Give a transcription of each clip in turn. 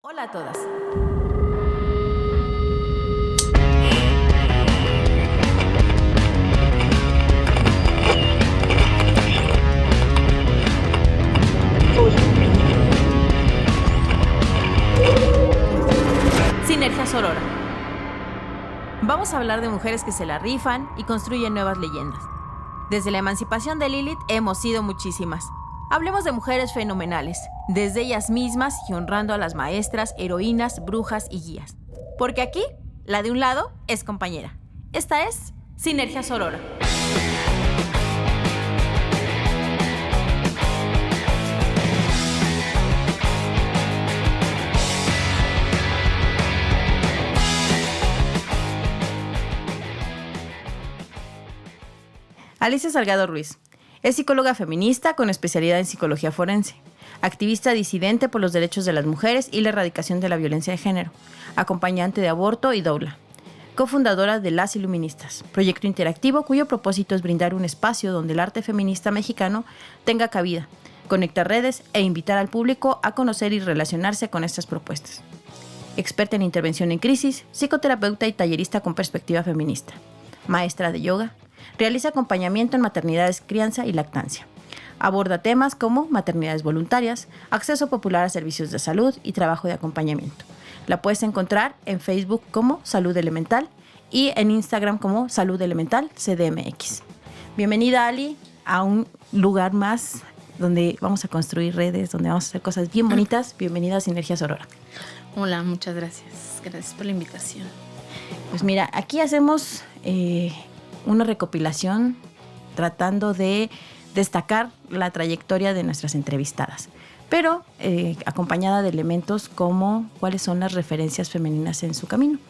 Hola a todas. Sinergia Sorora. Vamos a hablar de mujeres que se la rifan y construyen nuevas leyendas. Desde la emancipación de Lilith hemos sido muchísimas. Hablemos de mujeres fenomenales, desde ellas mismas y honrando a las maestras, heroínas, brujas y guías. Porque aquí, la de un lado es compañera. Esta es Sinergia Sorora. Alicia Salgado Ruiz es psicóloga feminista con especialidad en psicología forense, activista disidente por los derechos de las mujeres y la erradicación de la violencia de género, acompañante de aborto y doula, cofundadora de Las Iluministas, proyecto interactivo cuyo propósito es brindar un espacio donde el arte feminista mexicano tenga cabida, conectar redes e invitar al público a conocer y relacionarse con estas propuestas. Experta en intervención en crisis, psicoterapeuta y tallerista con perspectiva feminista, maestra de yoga. Realiza acompañamiento en maternidades, crianza y lactancia. Aborda temas como maternidades voluntarias, acceso popular a servicios de salud y trabajo de acompañamiento. La puedes encontrar en Facebook como Salud Elemental y en Instagram como Salud Elemental CDMX. Bienvenida, Ali, a un lugar más donde vamos a construir redes, donde vamos a hacer cosas bien bonitas. Bienvenida a Sinergia Sorora. Hola, muchas gracias. Gracias por la invitación. Pues mira, aquí hacemos una recopilación tratando de destacar la trayectoria de nuestras entrevistadas, pero acompañada de elementos como cuáles son las referencias femeninas en su camino.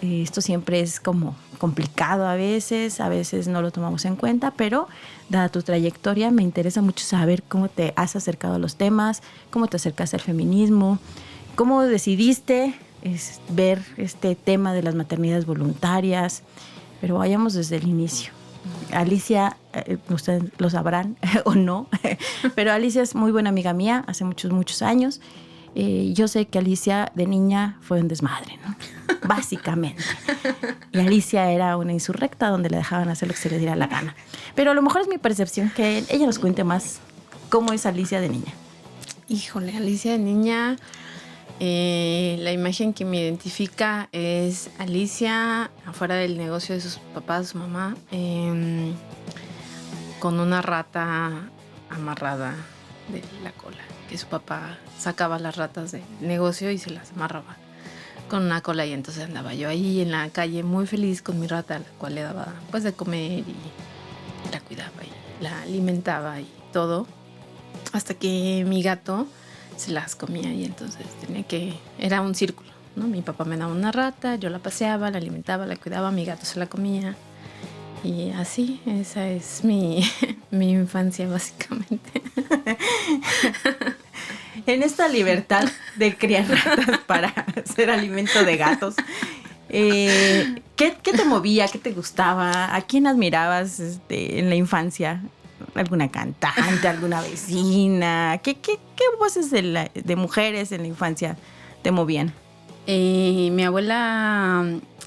Esto siempre es como complicado a veces no lo tomamos en cuenta, pero dada tu trayectoria me interesa mucho saber cómo te has acercado a los temas, cómo te acercaste al feminismo, cómo decidiste ver este tema de las maternidades voluntarias. Pero vayamos desde el inicio. Alicia, ustedes lo sabrán o no, pero Alicia es muy buena amiga mía hace muchos años. Yo sé que Alicia de niña fue un desmadre, ¿no? Básicamente. Y Alicia era una insurrecta donde le dejaban hacer lo que se le diera la gana. Pero a lo mejor es mi percepción que ella nos cuente más cómo es Alicia de niña. Híjole, Alicia de niña, la imagen que me identifica es Alicia afuera del negocio de sus papás, su mamá, con una rata amarrada de la cola, que su papá sacaba las ratas del negocio y se las amarraba con una cola, y entonces andaba yo ahí en la calle muy feliz con mi rata, a la cual le daba pues de comer y la cuidaba y la alimentaba y todo, hasta que mi gato se las comía y entonces era un círculo, ¿no? Mi papá me daba una rata, yo la paseaba, la alimentaba, la cuidaba, mi gato se la comía y así, esa es mi infancia básicamente. En esta libertad de criar ratas para hacer alimento de gatos, ¿qué te movía? ¿Qué te gustaba? ¿A quién admirabas en la infancia? ¿Alguna cantante, alguna vecina? ¿Qué voces de mujeres en la infancia te movían? Mi abuela,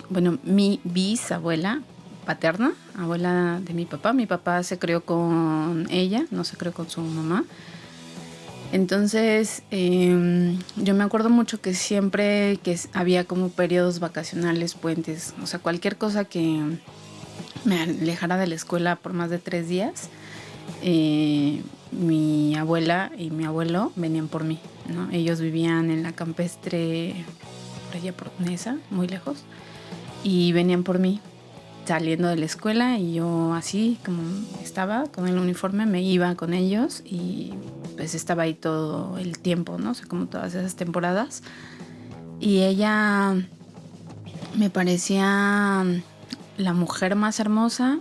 bueno, mi bisabuela paterna, abuela de mi papá se crió con ella, no se crió con su mamá. Entonces, yo me acuerdo mucho que siempre que había como periodos vacacionales, puentes, o sea, cualquier cosa que me alejara de la escuela por más de 3 días, mi abuela y mi abuelo venían por mí, ¿no? Ellos vivían en la campestre, por allá por Nesa, muy lejos, y venían por mí saliendo de la escuela, y yo así como estaba con el uniforme me iba con ellos y pues estaba ahí todo el tiempo, ¿no? O sea, como todas esas temporadas. Y ella me parecía la mujer más hermosa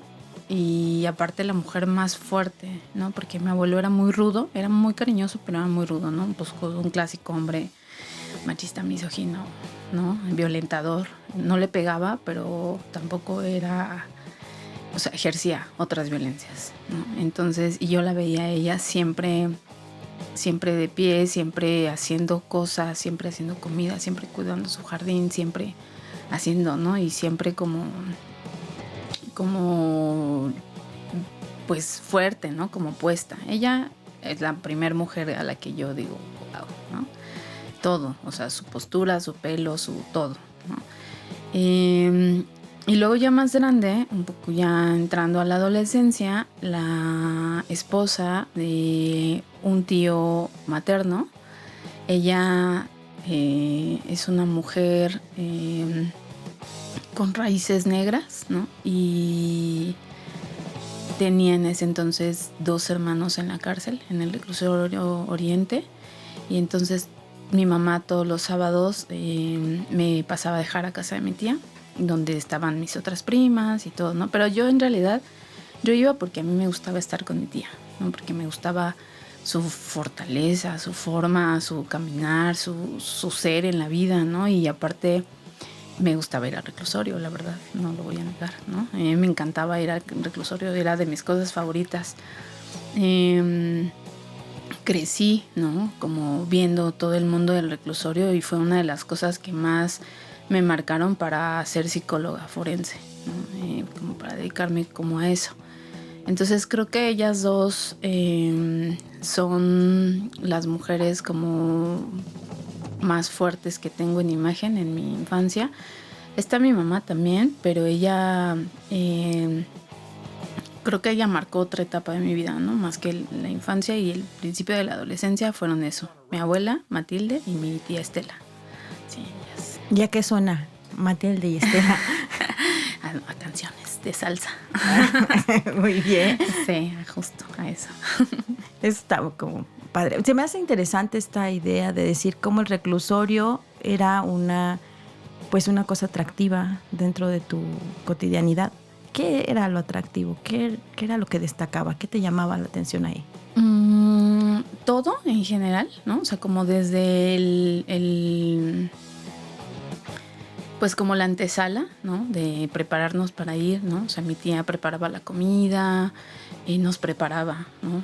y aparte la mujer más fuerte, ¿no? Porque mi abuelo era muy rudo, era muy cariñoso, pero era muy rudo, ¿no? Pues un clásico hombre machista, misógino, ¿no? Violentador. No le pegaba, pero tampoco era, o sea, ejercía otras violencias, ¿no? Entonces, y yo la veía a ella siempre siempre de pie, siempre haciendo cosas, siempre haciendo comida, siempre cuidando su jardín, siempre haciendo, ¿no? Y siempre como pues fuerte, ¿no? Como puesta. Ella es la primera mujer a la que yo digo, wow, ¿no? Todo, o sea, su postura, su pelo, su todo, ¿no? Y luego ya más grande, un poco ya entrando a la adolescencia, la esposa de un tío materno, ella es una mujer con raíces negras, ¿no? Y tenía en ese entonces 2 hermanos en la cárcel, en el reclusorio Oriente, y entonces mi mamá todos los sábados me pasaba a dejar a casa de mi tía, donde estaban mis otras primas y todo, ¿no? Pero yo en realidad, yo iba porque a mí me gustaba estar con mi tía, ¿no? Porque me gustaba su fortaleza, su forma, su caminar, su ser en la vida, ¿no? Y aparte me gustaba ir al reclusorio, la verdad, no lo voy a negar, ¿no? A mí me encantaba ir al reclusorio, era de mis cosas favoritas. Crecí, ¿no? Como viendo todo el mundo del reclusorio y fue una de las cosas que más me marcaron para ser psicóloga forense, ¿no? Como para dedicarme como a eso. Entonces creo que ellas dos son las mujeres como más fuertes que tengo en imagen en mi infancia. Está mi mamá también, pero ella creo que ella marcó otra etapa de mi vida, ¿no? Más que la infancia y el principio de la adolescencia fueron eso. Mi abuela, Matilde, y mi tía Estela. Sí, ellas. ¿Ya qué suena Matilde y Estela? A canciones de salsa. Muy bien. Sí, justo a eso. Está como padre. Se me hace interesante esta idea de decir cómo el reclusorio era una cosa atractiva dentro de tu cotidianidad. ¿Qué era lo atractivo? ¿Qué era lo que destacaba? ¿Qué te llamaba la atención ahí? Todo en general, ¿no? O sea, como desde el pues como la antesala, ¿no? De prepararnos para ir, ¿no? O sea, mi tía preparaba la comida y nos preparaba, ¿no?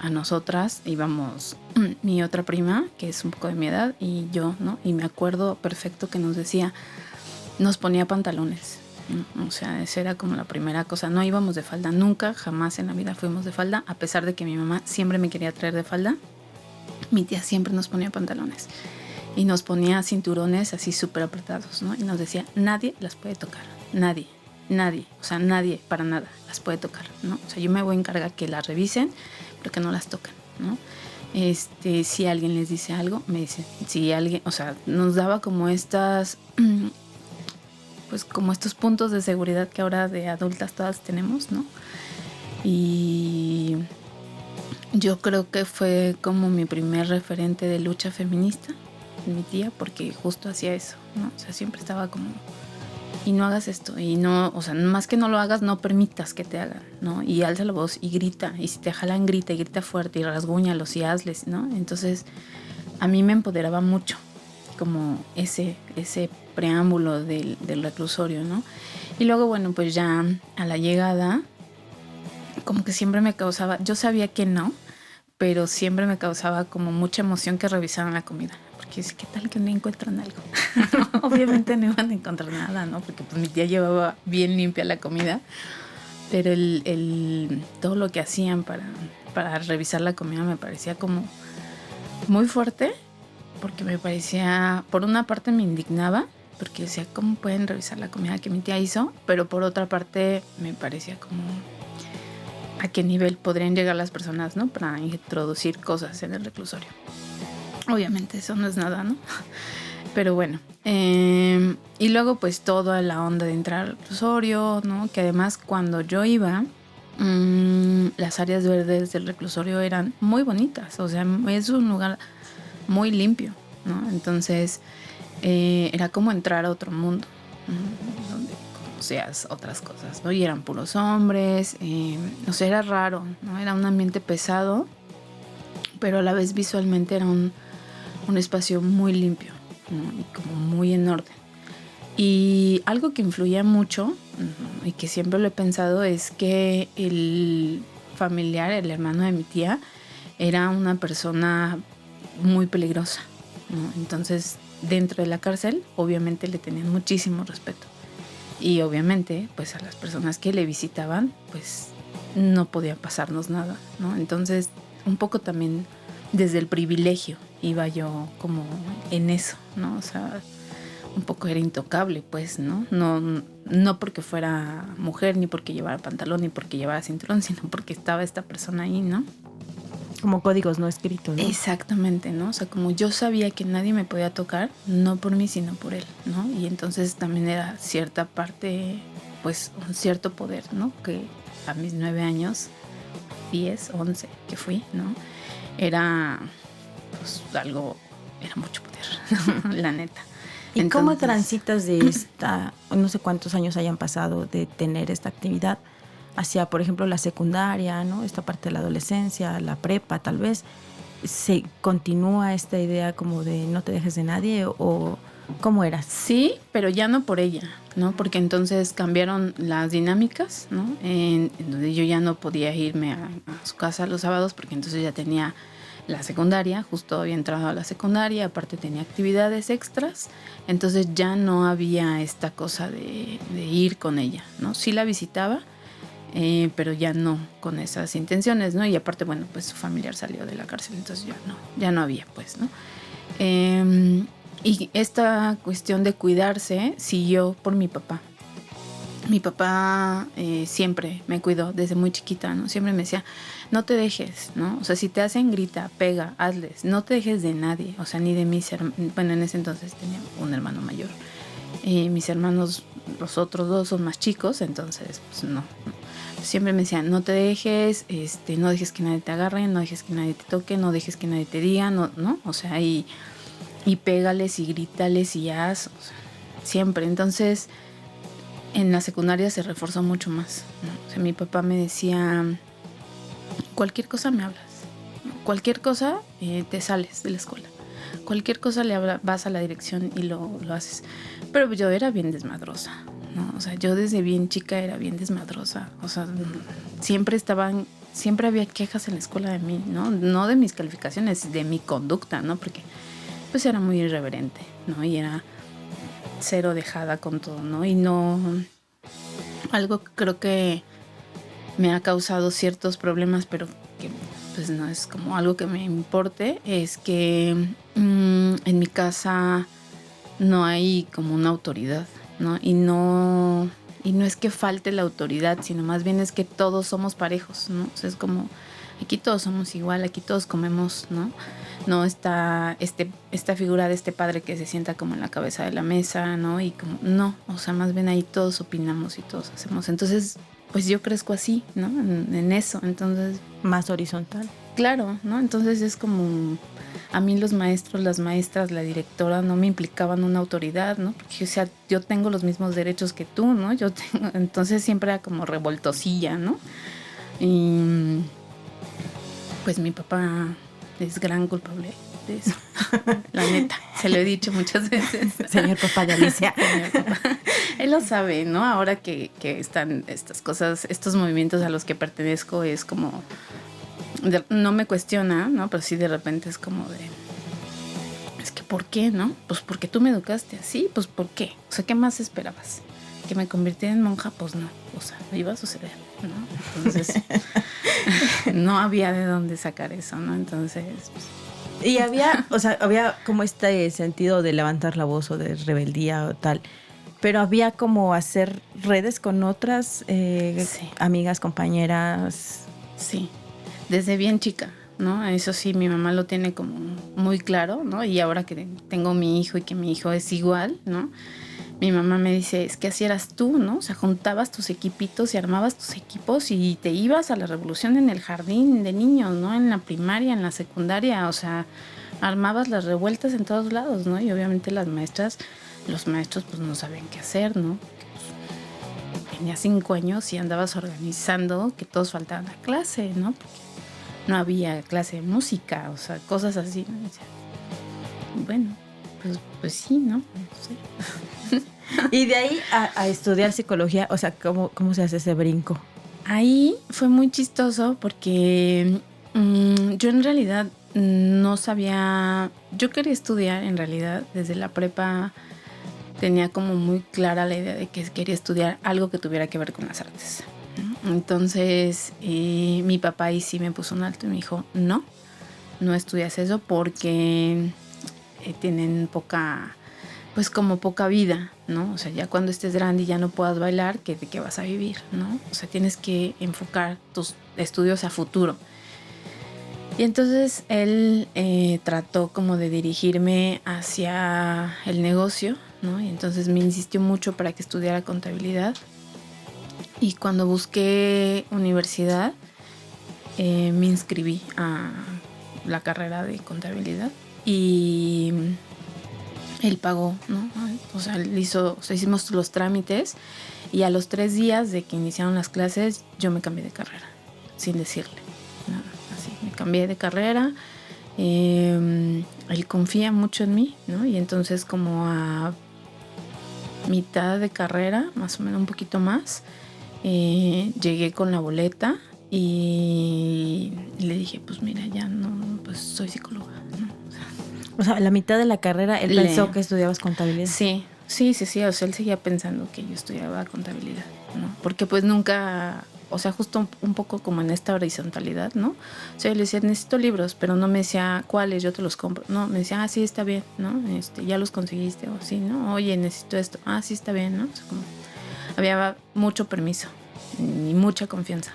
A nosotras íbamos mi otra prima, que es un poco de mi edad, y yo, ¿no? Y me acuerdo perfecto que nos decía, nos ponía pantalones, ¿no? O sea, esa era como la primera cosa. No íbamos de falda, nunca, jamás en la vida fuimos de falda, a pesar de que mi mamá siempre me quería traer de falda. Mi tía siempre nos ponía pantalones. Y nos ponía cinturones así súper apretados, ¿no? Y nos decía, nadie las puede tocar, nadie, o sea, nadie, para nada, las puede tocar, ¿no? O sea, yo me voy a encargar que las revisen, pero que no las toquen, ¿no? Si alguien les dice algo, me dicen, si alguien, o sea, nos daba como estas, pues como estos puntos de seguridad que ahora de adultas todas tenemos, ¿no? Y yo creo que fue como mi primer referente de lucha feminista, mi tía, porque justo hacía eso, ¿no? O sea, siempre estaba como, y no hagas esto, y no, o sea, más que no lo hagas, no permitas que te hagan, ¿no? Y alza la voz y grita, y si te jalan, grita, y grita fuerte, y rasguñalos y hazles, ¿no? Entonces, a mí me empoderaba mucho, como ese preámbulo del reclusorio, ¿no? Y luego, bueno, pues ya a la llegada, como que siempre me causaba, yo sabía que no, pero siempre me causaba como mucha emoción que revisaran la comida. Porque ¿qué tal que no encuentran algo? Obviamente no iban a encontrar nada, ¿no? Porque pues mi tía llevaba bien limpia la comida. Pero todo lo que hacían para revisar la comida me parecía como muy fuerte. Porque me parecía, por una parte me indignaba, porque decía, ¿cómo pueden revisar la comida que mi tía hizo? Pero por otra parte me parecía como, ¿a qué nivel podrían llegar las personas, ¿no? Para introducir cosas en el reclusorio. Obviamente eso no es nada, ¿no? Pero bueno. Y luego pues toda la onda de entrar al reclusorio, ¿no? Que además cuando yo iba, las áreas verdes del reclusorio eran muy bonitas. O sea, es un lugar muy limpio, ¿no? Entonces era como entrar a otro mundo, ¿no? Donde conocías otras cosas, ¿no? Y eran puros hombres, o sea, era raro, ¿no? Era un ambiente pesado, pero a la vez visualmente era un espacio muy limpio, ¿no? Y como muy en orden. Y algo que influía mucho, y que siempre lo he pensado, es que el familiar, el hermano de mi tía, era una persona muy peligrosa, ¿no? Entonces, dentro de la cárcel, obviamente le tenían muchísimo respeto. Y obviamente, pues a las personas que le visitaban, pues no podía pasarnos nada, ¿no? Entonces, un poco también desde el privilegio iba yo como en eso, ¿no? O sea, un poco era intocable, pues, ¿no? No porque fuera mujer, ni porque llevara pantalón, ni porque llevara cinturón, sino porque estaba esta persona ahí, ¿no? Como códigos no escritos, ¿no? Exactamente, ¿no? O sea, como yo sabía que nadie me podía tocar, no por mí, sino por él, ¿no? Y entonces también era cierta parte, pues, un cierto poder, ¿no? Que a mis 9 años, 10, 11 que fui, ¿no? Era, pues, algo, era mucho poder, la neta. ¿Y entonces, cómo transitas de esta, no sé cuántos años hayan pasado de tener esta actividad hacia, por ejemplo, la secundaria, ¿no? Esta parte de la adolescencia, la prepa, tal vez? ¿Se continúa esta idea como de no te dejes de nadie o cómo era? Sí, pero ya no por ella, ¿no? Porque entonces cambiaron las dinámicas, ¿no? En donde yo ya no podía irme a su casa los sábados porque entonces ya tenía la secundaria, justo había entrado a la secundaria, aparte tenía actividades extras, entonces ya no había esta cosa de ir con ella, ¿no? Sí la visitaba, pero ya no con esas intenciones, ¿no? Y aparte, bueno, pues su familiar salió de la cárcel, entonces ya no había, pues, ¿no? Y esta cuestión de cuidarse siguió por mi papá. Mi papá siempre me cuidó desde muy chiquita, ¿no? Siempre me decía, no te dejes, ¿no? O sea, si te hacen grita, pega, hazles, no te dejes de nadie, o sea, ni de mis hermanos. Bueno, en ese entonces tenía un hermano mayor. Mis hermanos, los otros dos son más chicos, entonces, pues no. Siempre me decían, no te dejes, no dejes que nadie te agarre, no dejes que nadie te toque, no dejes que nadie te diga, ¿no? O sea, y pégales y grítales y haz, o sea, siempre. Entonces, en la secundaria se reforzó mucho más, ¿no? O sea, mi papá me decía, cualquier cosa me hablas, ¿no? Cualquier cosa te sales de la escuela, cualquier cosa vas a la dirección y lo haces. Pero yo era bien desmadrosa, ¿no? O sea, yo desde bien chica era bien desmadrosa, o sea, siempre había quejas en la escuela de mí, ¿no? No de mis calificaciones, de mi conducta, ¿no? Porque pues era muy irreverente, ¿no? Y era cero dejada con todo, ¿no? Y no, algo que creo que me ha causado ciertos problemas, pero que pues no es como algo que me importe, es que en mi casa no hay como una autoridad, ¿no? Y no es que falte la autoridad, sino más bien es que todos somos parejos, ¿no? O sea, es como, aquí todos somos igual, aquí todos comemos, ¿no? No está esta figura de este padre que se sienta como en la cabeza de la mesa, ¿no? Y como, no, o sea, más bien ahí todos opinamos y todos hacemos. Entonces, pues yo crezco así, ¿no? En eso, entonces... Más horizontal. Claro, ¿no? Entonces es como, a mí los maestros, las maestras, la directora no me implicaban una autoridad, ¿no? Porque, o sea, yo tengo los mismos derechos que tú, ¿no? Entonces siempre era como revoltosilla, ¿no? Y pues mi papá es gran culpable de eso. La neta, se lo he dicho muchas veces. Señor papá de Alicia. Señor papá. Él lo sabe, ¿no? Ahora que están estas cosas, estos movimientos a los que pertenezco, es como... no me cuestiona, ¿no? Pero sí de repente es como de... Es que ¿por qué, no? Pues porque tú me educaste así, pues ¿por qué? O sea, ¿qué más esperabas? ¿Que me convirtiera en monja? Pues no. O sea, iba a suceder, ¿no? Entonces... no había de dónde sacar eso, ¿no? Entonces... Pues, y había como este sentido de levantar la voz o de rebeldía o tal, pero había como hacer redes con otras sí. Amigas, compañeras. Sí, desde bien chica, ¿no? Eso sí, mi mamá lo tiene como muy claro, ¿no? Y ahora que tengo mi hijo y que mi hijo es igual, ¿no? Mi mamá me dice, es que así eras tú, ¿no? O sea, juntabas tus equipitos y armabas tus equipos y te ibas a la revolución en el jardín de niños, ¿no? En la primaria, en la secundaria, o sea, armabas las revueltas en todos lados, ¿no? Y obviamente las maestras, los maestros pues no sabían qué hacer, ¿no? Tenía 5 años y andabas organizando que todos faltaban a clase, ¿no? Porque no había clase de música, o sea, cosas así, ¿no? O sea, bueno, pues sí, ¿no? Sí. Y de ahí a estudiar psicología, o sea, ¿cómo se hace ese brinco? Ahí fue muy chistoso porque Yo en realidad no sabía, yo quería estudiar en realidad desde la prepa, tenía como muy clara la idea de que quería estudiar algo que tuviera que ver con las artes, ¿no? Entonces mi papá ahí sí me puso un alto y me dijo, no estudias eso porque tienen poca, pues como poca vida, ¿no? O sea, ya cuando estés grande y ya no puedas bailar, ¿de qué vas a vivir, no? O sea, tienes que enfocar tus estudios a futuro. Y entonces él trató como de dirigirme hacia el negocio, ¿no? Y entonces me insistió mucho para que estudiara contabilidad. Y cuando busqué universidad, me inscribí a la carrera de contabilidad y él pagó, ¿no? O sea, hicimos los trámites y a los 3 días de que iniciaron las clases yo me cambié de carrera, sin decirle nada. Así, me cambié de carrera. Él confía mucho en mí, ¿no? Y entonces como a mitad de carrera, más o menos un poquito más, llegué con la boleta y le dije, pues mira, ya no, pues soy psicóloga, ¿no? O sea, a la mitad de la carrera él pensó que estudiabas contabilidad. Sí. O sea, él seguía pensando que yo estudiaba contabilidad, ¿no? Porque pues nunca, o sea, justo un poco como en esta horizontalidad, ¿no? O sea, yo le decía, necesito libros, pero no me decía cuáles, yo te los compro. No, me decía, sí, está bien, ¿no? Ya los conseguiste, o sí, ¿no? Oye, necesito esto. Sí, está bien, ¿no? O sea, como había mucho permiso y mucha confianza.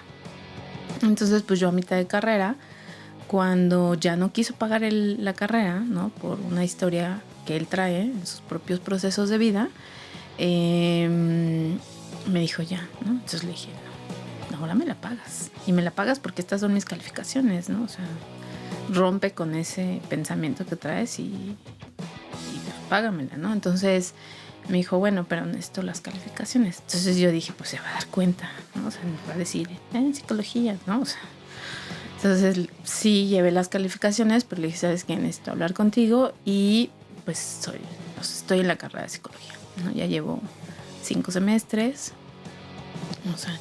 Entonces, pues yo a mitad de carrera, cuando ya no quiso pagar la carrera, ¿no? Por una historia que él trae en sus propios procesos de vida, me dijo ya, ¿no? Entonces le dije, no, ahora me la pagas. Y me la pagas porque estas son mis calificaciones, ¿no? O sea, rompe con ese pensamiento que traes y págamela, ¿no? Entonces me dijo, bueno, pero necesito las calificaciones. Entonces yo dije, pues se va a dar cuenta, ¿no? O sea, me va a decir, en psicología, ¿no? O sea, entonces sí llevé las calificaciones, pero le dije, ¿sabes qué? Necesito hablar contigo y pues estoy en la carrera de psicología, ¿no? Ya llevo 5 semestres, o sea,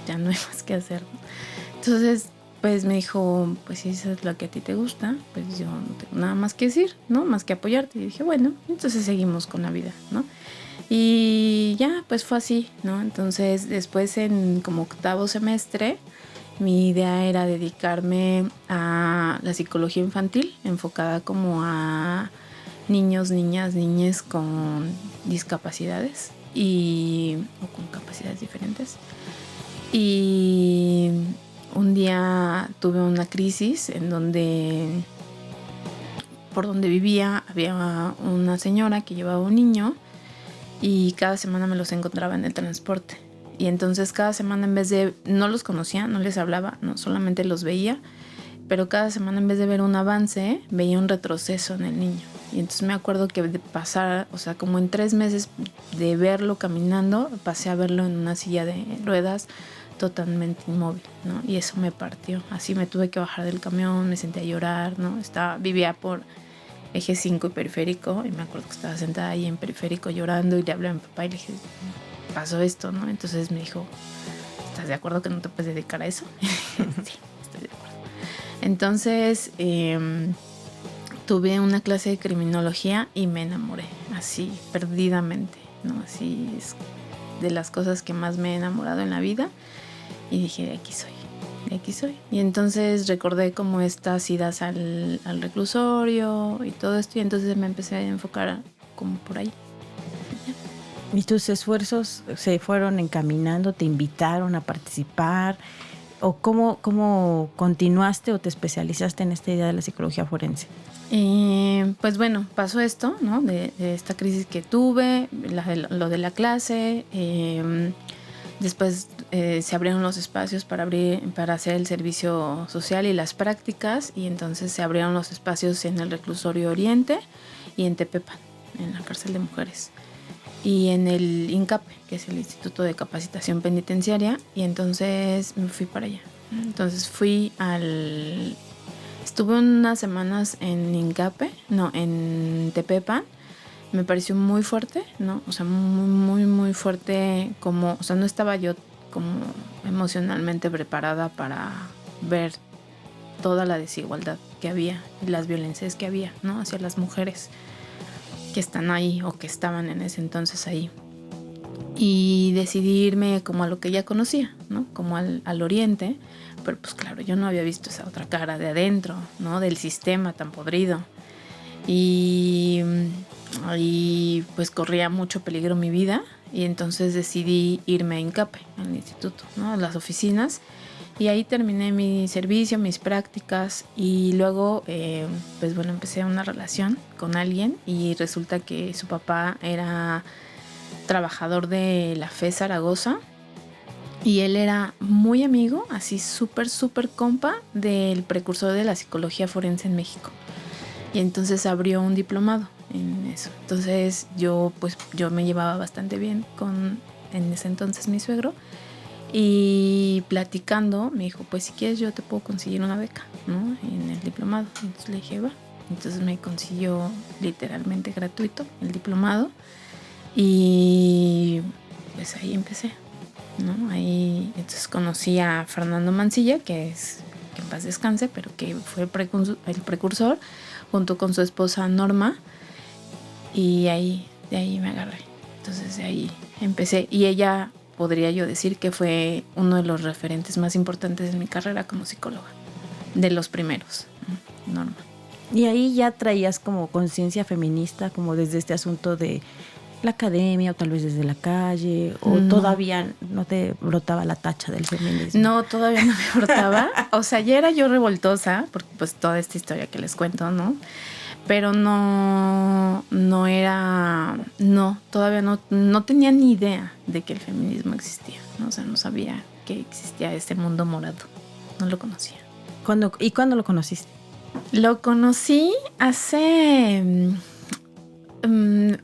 ya no hay más que hacer, ¿no? Entonces, pues me dijo, pues si eso es lo que a ti te gusta, pues yo no tengo nada más que decir, ¿no? Más que apoyarte. Y dije, bueno, entonces seguimos con la vida, ¿no? Y ya, pues fue así, ¿no? Entonces, después en como 8º semestre, mi idea era dedicarme a la psicología infantil, enfocada como a niños, niñas, niñes con discapacidades o con capacidades diferentes. Y un día tuve una crisis en donde, por donde vivía, había una señora que llevaba un niño y cada semana me los encontraba en el transporte. Y entonces cada semana, en vez de, no los conocía, no les hablaba, no, solamente los veía, pero cada semana en vez de ver un avance, veía un retroceso en el niño. Y entonces me acuerdo que de pasar, o sea, como en 3 meses de verlo caminando, pasé a verlo en una silla de ruedas totalmente inmóvil, ¿no? Y eso me partió. Así me tuve que bajar del camión, me senté a llorar, ¿no? Vivía por Eje 5 y Periférico, y me acuerdo que estaba sentada ahí en Periférico llorando y le hablé a mi papá y le dije, pasó esto, ¿no? Entonces me dijo, ¿estás de acuerdo que no te puedes dedicar a eso? Sí, estoy de acuerdo. Entonces tuve una clase de criminología y me enamoré, así, perdidamente, ¿no? Así es de las cosas que más me he enamorado en la vida. Y dije, de aquí soy. Y entonces recordé como estas idas al reclusorio y todo esto. Y entonces me empecé a enfocar como por ahí. ¿Y tus esfuerzos se fueron encaminando? ¿Te invitaron a participar? ¿O cómo continuaste o te especializaste en esta idea de la psicología forense? Pues bueno, pasó esto, ¿no? De esta crisis que tuve, lo de la clase. Después se abrieron los espacios para hacer el servicio social y las prácticas, y entonces se abrieron los espacios en el Reclusorio Oriente y en Tepepan, en la cárcel de mujeres, y en el INCAPE, que es el Instituto de Capacitación Penitenciaria, y entonces me fui para allá. Entonces estuve unas semanas en INCAPE, en Tepepan. Me pareció muy fuerte, ¿no? O sea, muy, muy, muy fuerte, como, o sea, no estaba yo como emocionalmente preparada para ver toda la desigualdad que había y las violencias que había, ¿no? Hacia las mujeres que están ahí o que estaban en ese entonces ahí. Y decidí irme como a lo que ya conocía, ¿no? Como al oriente, pero pues claro, yo no había visto esa otra cara de adentro, ¿no? Del sistema tan podrido. Y pues corría mucho peligro mi vida, y entonces decidí irme a INCAPE, al instituto, ¿no? A las oficinas, y ahí terminé mi servicio, mis prácticas, y luego pues bueno, empecé una relación con alguien, y resulta que su papá era trabajador de la FE Zaragoza, y él era muy amigo, así súper compa del precursor de la psicología forense en México. Y entonces abrió un diplomado en eso. Entonces yo me llevaba bastante bien con, en ese entonces, mi suegro. Y platicando, me dijo, pues si quieres yo te puedo conseguir una beca, ¿no? En el diplomado. Entonces le dije, va. Entonces me consiguió literalmente gratuito el diplomado. Y pues ahí empecé, ¿no? Ahí entonces conocí a Fernando Mancilla, que en paz descanse, pero que fue el precursor, junto con su esposa Norma, y de ahí me agarré. Entonces de ahí empecé, y ella, podría yo decir que fue uno de los referentes más importantes en mi carrera como psicóloga, de los primeros, ¿no? Norma. Y ahí ya traías como conciencia feminista, como desde este asunto de la academia, o tal vez desde la calle, o No. todavía no te brotaba la tacha del feminismo. No, todavía no me brotaba. O sea, ya era yo revoltosa, porque pues toda esta historia que les cuento, ¿no? Pero no era, no, todavía no tenía ni idea de que el feminismo existía, ¿no? O sea, no sabía que existía este mundo morado, no lo conocía. ¿Y cuándo lo conociste? Lo conocí hace,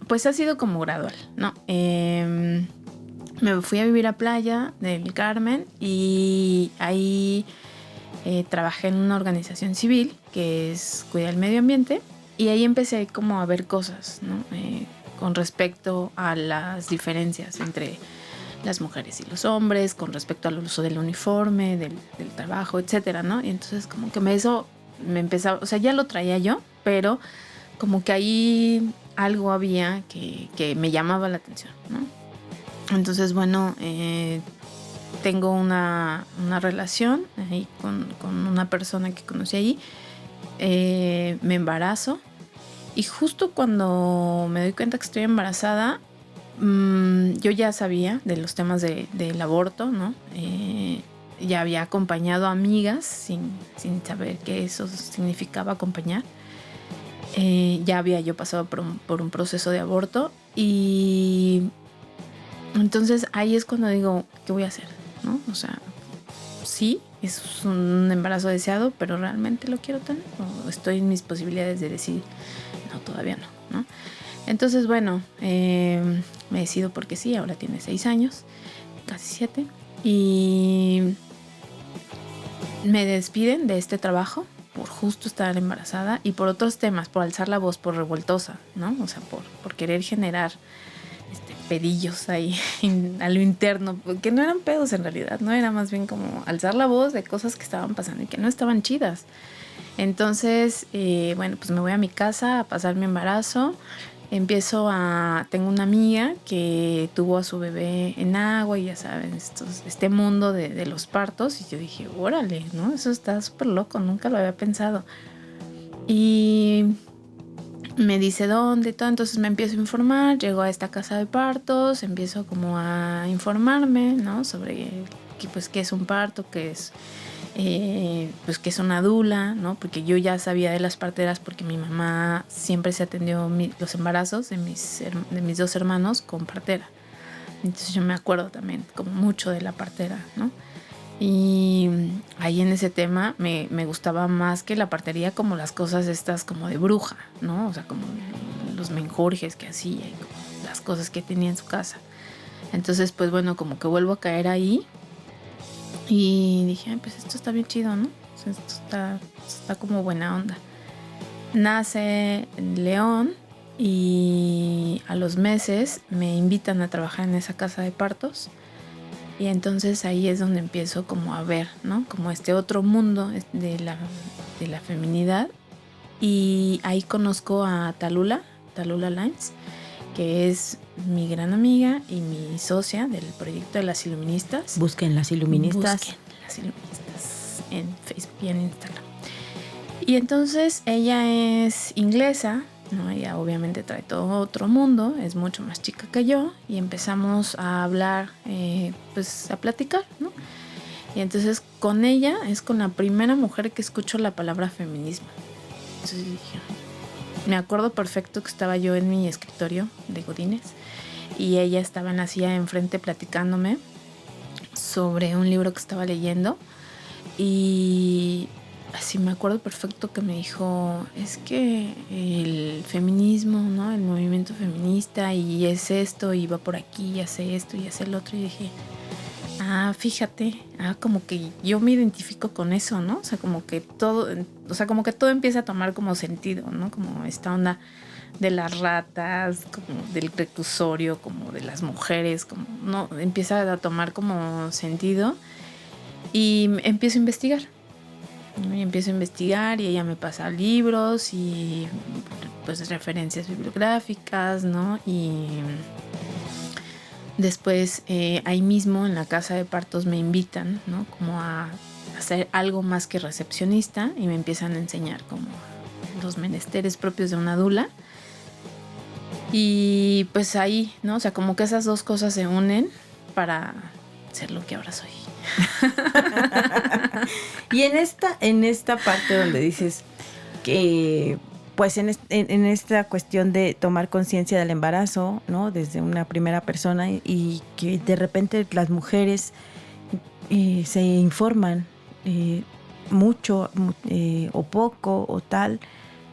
pues ha sido como gradual, ¿no? Me fui a vivir a Playa del Carmen, y ahí trabajé en una organización civil que es Cuida el Medio Ambiente, y ahí empecé como a ver cosas, ¿no? Con respecto a las diferencias entre las mujeres y los hombres, con respecto al uso del uniforme, del trabajo, etcétera, ¿no? Y entonces como que eso me empezaba, o sea, ya lo traía yo, pero como que ahí algo había que me llamaba la atención, ¿no? Entonces, bueno, tengo una relación ahí con una persona que conocí allí, me embarazo, y justo cuando me doy cuenta que estoy embarazada, yo ya sabía de los temas del aborto, ¿no? Ya había acompañado a amigas sin saber que eso significaba acompañar. Ya había yo pasado por un proceso de aborto, y entonces ahí es cuando digo, ¿qué voy a hacer? ¿No? O sea, sí, es un embarazo deseado, pero ¿realmente lo quiero tener? ¿O estoy en mis posibilidades de decir, no, todavía no? Entonces, bueno, me decido porque sí, ahora tiene 6 años, casi 7, y me despiden de este trabajo por justo estar embarazada y por otros temas, por alzar la voz, por revoltosa, ¿no? O sea, por querer generar pedillos ahí a lo interno, que no eran pedos en realidad, no era más bien como alzar la voz de cosas que estaban pasando y que no estaban chidas. Entonces, bueno, pues me voy a mi casa a pasar mi embarazo. Tengo una amiga que tuvo a su bebé en agua, y ya saben, este mundo de los partos, y yo dije, órale, ¿no? Eso está súper loco, nunca lo había pensado. Y me dice dónde, todo, entonces me empiezo a informar, llego a esta casa de partos, empiezo como a informarme, ¿no? Sobre qué es un parto, qué es una dula, ¿no? Porque yo ya sabía de las parteras, porque mi mamá siempre se atendió los embarazos de mis 2 hermanos con partera. Entonces yo me acuerdo también como mucho de la partera, ¿no? Y ahí en ese tema me gustaba más que la partería, como las cosas estas como de bruja, ¿no? O sea, como los menjurjes que hacía y como las cosas que tenía en su casa. Entonces, pues bueno, como que vuelvo a caer ahí y dije, pues esto está bien chido, ¿no? O sea, esto está como buena onda. Nace León, y a los meses me invitan a trabajar en esa casa de partos. Y entonces ahí es donde empiezo como a ver, ¿no? Como este otro mundo de la feminidad. Y ahí conozco a Talula Lines, que es mi gran amiga y mi socia del proyecto de las Iluministas. Busquen las Iluministas. Busquen las Iluministas en Facebook y en Instagram. Y entonces ella es inglesa, ¿no? Ella obviamente trae todo otro mundo, es mucho más chica que yo, y empezamos a hablar, pues a platicar, ¿no? Y entonces con ella es con la primera mujer que escucho la palabra feminismo. Entonces dije, me acuerdo perfecto que estaba yo en mi escritorio de Godínez y ella estaba en la silla de enfrente platicándome sobre un libro que estaba leyendo, y así me acuerdo perfecto que me dijo, es que el feminismo, ¿no? El movimiento feminista y es esto y va por aquí y hace esto y hace el otro, y dije, fíjate, como que yo me identifico con eso, ¿no? O sea, como que todo empieza a tomar como sentido, ¿no? Como esta onda de las ratas, como del reclusorio, como de las mujeres, como, no, empieza a tomar como sentido, y empiezo a investigar. Y empiezo a investigar y ella me pasa libros y pues referencias bibliográficas, ¿no? Y después ahí mismo en la casa de partos me invitan, ¿no? Como a hacer algo más que recepcionista, y me empiezan a enseñar como los menesteres propios de una dula. Y pues ahí, ¿no? O sea, como que esas dos cosas se unen para ser lo que ahora soy. Y en esta parte donde dices que pues en esta cuestión de tomar conciencia del embarazo, ¿no? Desde una primera persona, y que de repente las mujeres se informan mucho o poco o tal,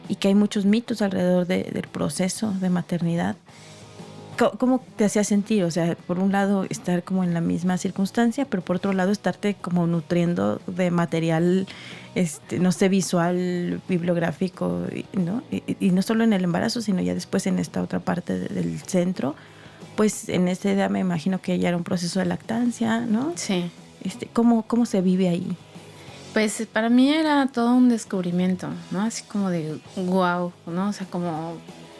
y que hay muchos mitos alrededor del proceso de maternidad. ¿Cómo te hacía sentir? O sea, por un lado estar como en la misma circunstancia, pero por otro lado estarte como nutriendo de material, no sé, visual, bibliográfico, ¿no? Y no solo en el embarazo, sino ya después en esta otra parte del centro. Pues en esta edad me imagino que ya era un proceso de lactancia, ¿no? Sí. ¿Cómo se vive ahí? Pues para mí era todo un descubrimiento, ¿no? Así como de wow, ¿no? O sea, como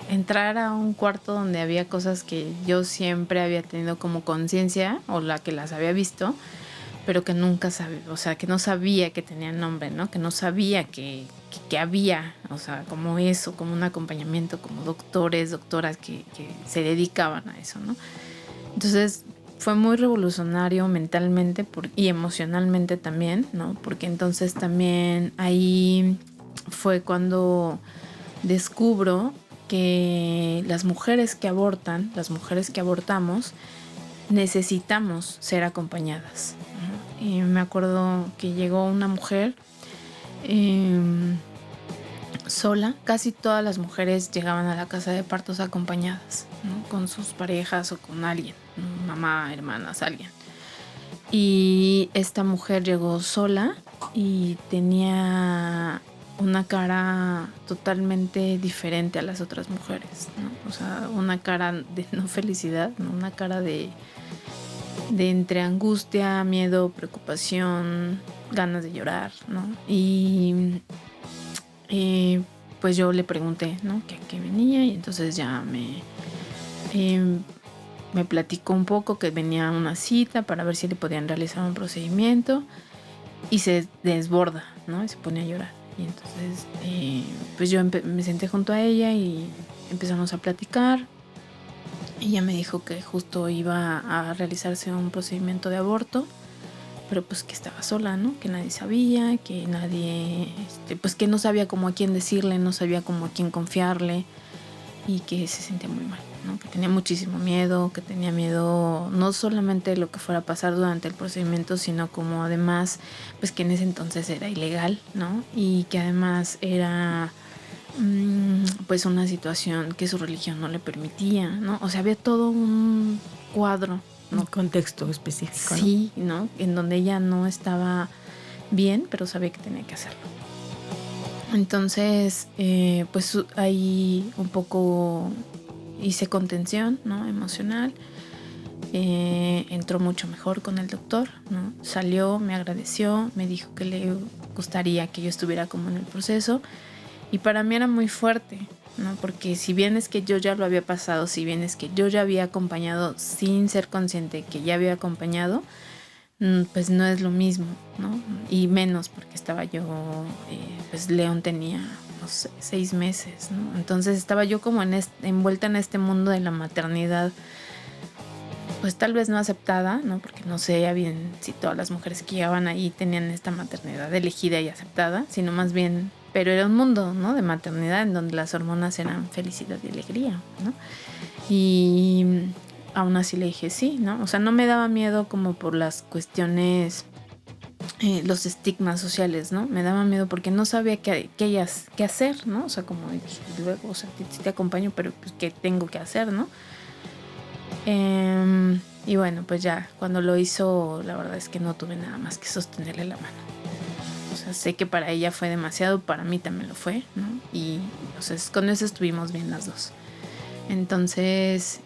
entrar a un cuarto donde había cosas que yo siempre había tenido como conciencia, o la que las había visto, pero que nunca sabía, o sea, que no sabía que tenían nombre, ¿no? Que no sabía que había, o sea, como eso, como un acompañamiento, como doctores, doctoras que se dedicaban a eso, ¿no? Entonces fue muy revolucionario mentalmente y emocionalmente también, ¿no? Porque entonces también ahí fue cuando descubro que las mujeres que abortan, las mujeres que abortamos, necesitamos ser acompañadas, ¿no? Y me acuerdo que llegó una mujer sola. Casi todas las mujeres llegaban a la casa de partos acompañadas, ¿no? Con sus parejas o con alguien, ¿no? Mamá, hermanas, alguien. Y esta mujer llegó sola y tenía una cara totalmente diferente a las otras mujeres, ¿no? O sea, una cara de no felicidad, ¿no? Una cara de entre angustia, miedo, preocupación, ganas de llorar, ¿no? Y pues yo le pregunté, ¿no? que a qué venía, y entonces ya me platicó un poco que venía a una cita para ver si le podían realizar un procedimiento, y se desborda, ¿no? Y se pone a llorar. Y entonces pues yo me senté junto a ella y empezamos a platicar. Ella me dijo que justo iba a realizarse un procedimiento de aborto, pero pues que estaba sola, ¿no? Que nadie sabía, que nadie, pues que no sabía cómo a quién decirle, no sabía cómo a quién confiarle, y que se sentía muy mal, ¿no? Que tenía muchísimo miedo, que tenía miedo no solamente de lo que fuera a pasar durante el procedimiento, sino como además, pues que en ese entonces era ilegal, ¿no? Y que además era pues una situación que su religión no le permitía, ¿no? O sea, había todo un cuadro, ¿no? Un contexto específico, ¿no? Sí, ¿no? En donde ella no estaba bien, pero sabía que tenía que hacerlo. Entonces, pues ahí un poco hice contención, ¿no? Emocional. entró mucho mejor con el doctor, ¿no? Salió, me agradeció, me dijo que le gustaría que yo estuviera como en el proceso, y para mí era muy fuerte, ¿no? Porque si bien es que yo ya lo había pasado, si bien es que yo ya había acompañado sin ser consciente que ya había acompañado, pues no es lo mismo, ¿no? Y menos porque estaba yo, pues León tenía, no sé, 6 meses, ¿no? Entonces estaba yo como envuelta en este mundo de la maternidad, pues tal vez no aceptada, ¿no? Porque no sé bien si todas las mujeres que llegaban ahí tenían esta maternidad elegida y aceptada, sino más bien, pero era un mundo, ¿no? De maternidad en donde las hormonas eran felicidad y alegría, ¿no? Y aún así le dije sí, ¿no? O sea, no me daba miedo como por las cuestiones, los estigmas sociales, ¿no? Me daba miedo porque no sabía qué hacer, ¿no? O sea, como luego, o sea, sí te acompaño, pero pues, ¿qué tengo que hacer, no? Y bueno, pues ya, cuando lo hizo, la verdad es que no tuve nada más que sostenerle la mano. O sea, sé que para ella fue demasiado, para mí también lo fue, ¿no? Y o sea, con eso estuvimos bien las dos. Entonces,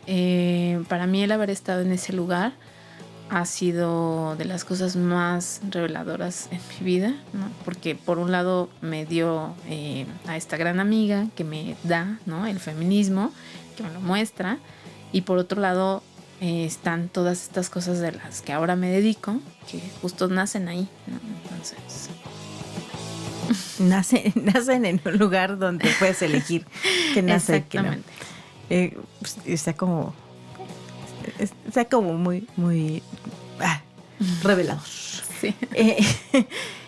para mí el haber estado en ese lugar ha sido de las cosas más reveladoras en mi vida, ¿no? Porque por un lado me dio a esta gran amiga que me da, ¿no? El feminismo, que me lo muestra, y por otro lado están todas estas cosas de las que ahora me dedico, que justo nacen ahí, ¿no? Entonces... Nacen en un lugar donde puedes elegir qué nace y qué no. Pues, está como muy, muy revelador. Sí.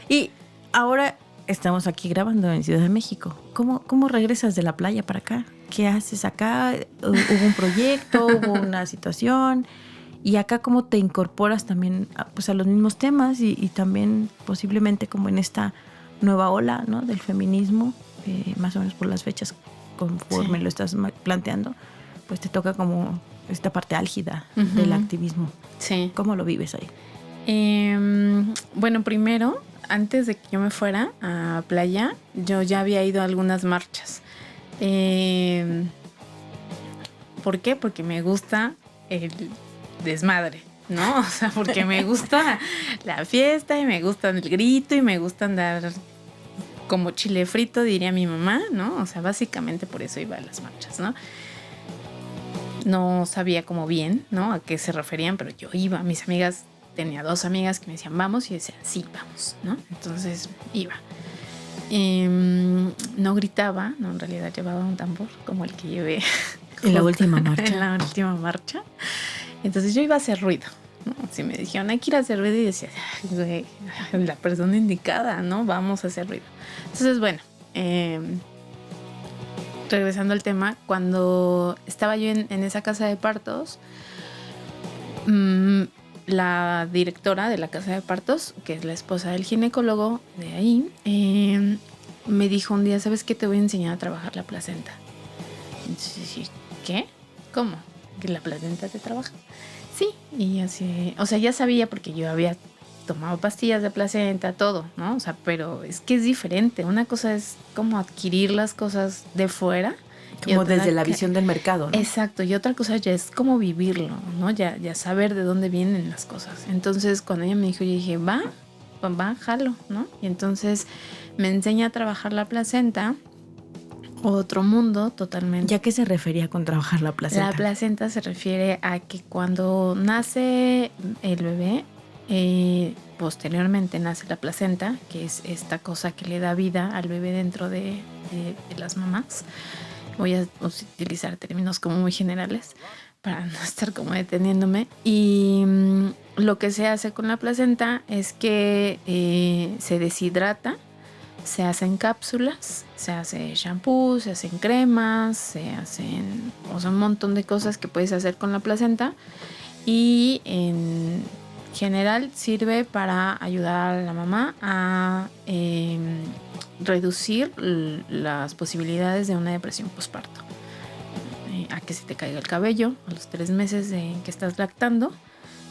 Y ahora estamos aquí grabando en Ciudad de México. ¿Cómo regresas de la playa para acá? ¿Qué haces acá? ¿Hubo un proyecto? ¿Hubo una situación? Y acá, ¿cómo te incorporas también pues, a los mismos temas y también posiblemente como en esta nueva ola, ¿no? Del feminismo, más o menos por las fechas conforme lo estás planteando, pues te toca como esta parte álgida del activismo. Sí. ¿Cómo lo vives ahí? Bueno, primero, antes de que yo me fuera a playa, yo ya había ido a algunas marchas. ¿Por qué? Porque me gusta el desmadre, ¿no? O sea, porque me gusta la fiesta y me gusta el grito y me gusta andar como chile frito, diría mi mamá, ¿no? O sea, básicamente por eso iba a las marchas, ¿no? No sabía como bien, ¿no? A qué se referían, pero yo iba. Mis amigas, tenía 2 amigas que me decían vamos y decían sí, vamos, ¿no? Entonces iba. No gritaba, no, en realidad llevaba un tambor como el que llevé en la última marcha. En la última marcha. Entonces yo iba a hacer ruido, ¿no? Si me dijeron hay que ir a hacer ruido y decía, güey, la persona indicada, ¿no? Vamos a hacer ruido. Entonces, bueno, regresando al tema, cuando estaba yo en esa casa de partos, la directora de la casa de partos, que es la esposa del ginecólogo de ahí, me dijo un día, ¿sabes qué? Te voy a enseñar a trabajar la placenta. Entonces, ¿qué? ¿Cómo? ¿Que la placenta te trabaja? Sí, y así, o sea, ya sabía porque yo había tomado pastillas de placenta, todo, ¿no? O sea, pero es que es diferente. Una cosa es como adquirir las cosas de fuera. Como desde la visión del mercado, ¿no? Exacto, y otra cosa ya es como vivirlo, ¿no? Ya saber de dónde vienen las cosas. Entonces, cuando ella me dijo, yo dije, va, jalo, ¿no? Y entonces me enseña a trabajar la placenta. Otro mundo totalmente. ¿Ya qué se refería con trabajar la placenta? La placenta se refiere a que cuando nace el bebé, posteriormente nace la placenta, que es esta cosa que le da vida al bebé dentro de las mamás. Voy a utilizar términos como muy generales para no estar como deteniéndome. Y lo que se hace con la placenta es que se deshidrata, se hacen cápsulas, se hace shampoo, se hacen cremas, se hacen, o sea, un montón de cosas que puedes hacer con la placenta, y en general sirve para ayudar a la mamá a reducir las posibilidades de una depresión postparto, a que se te caiga el cabello a los 3 meses en que estás lactando,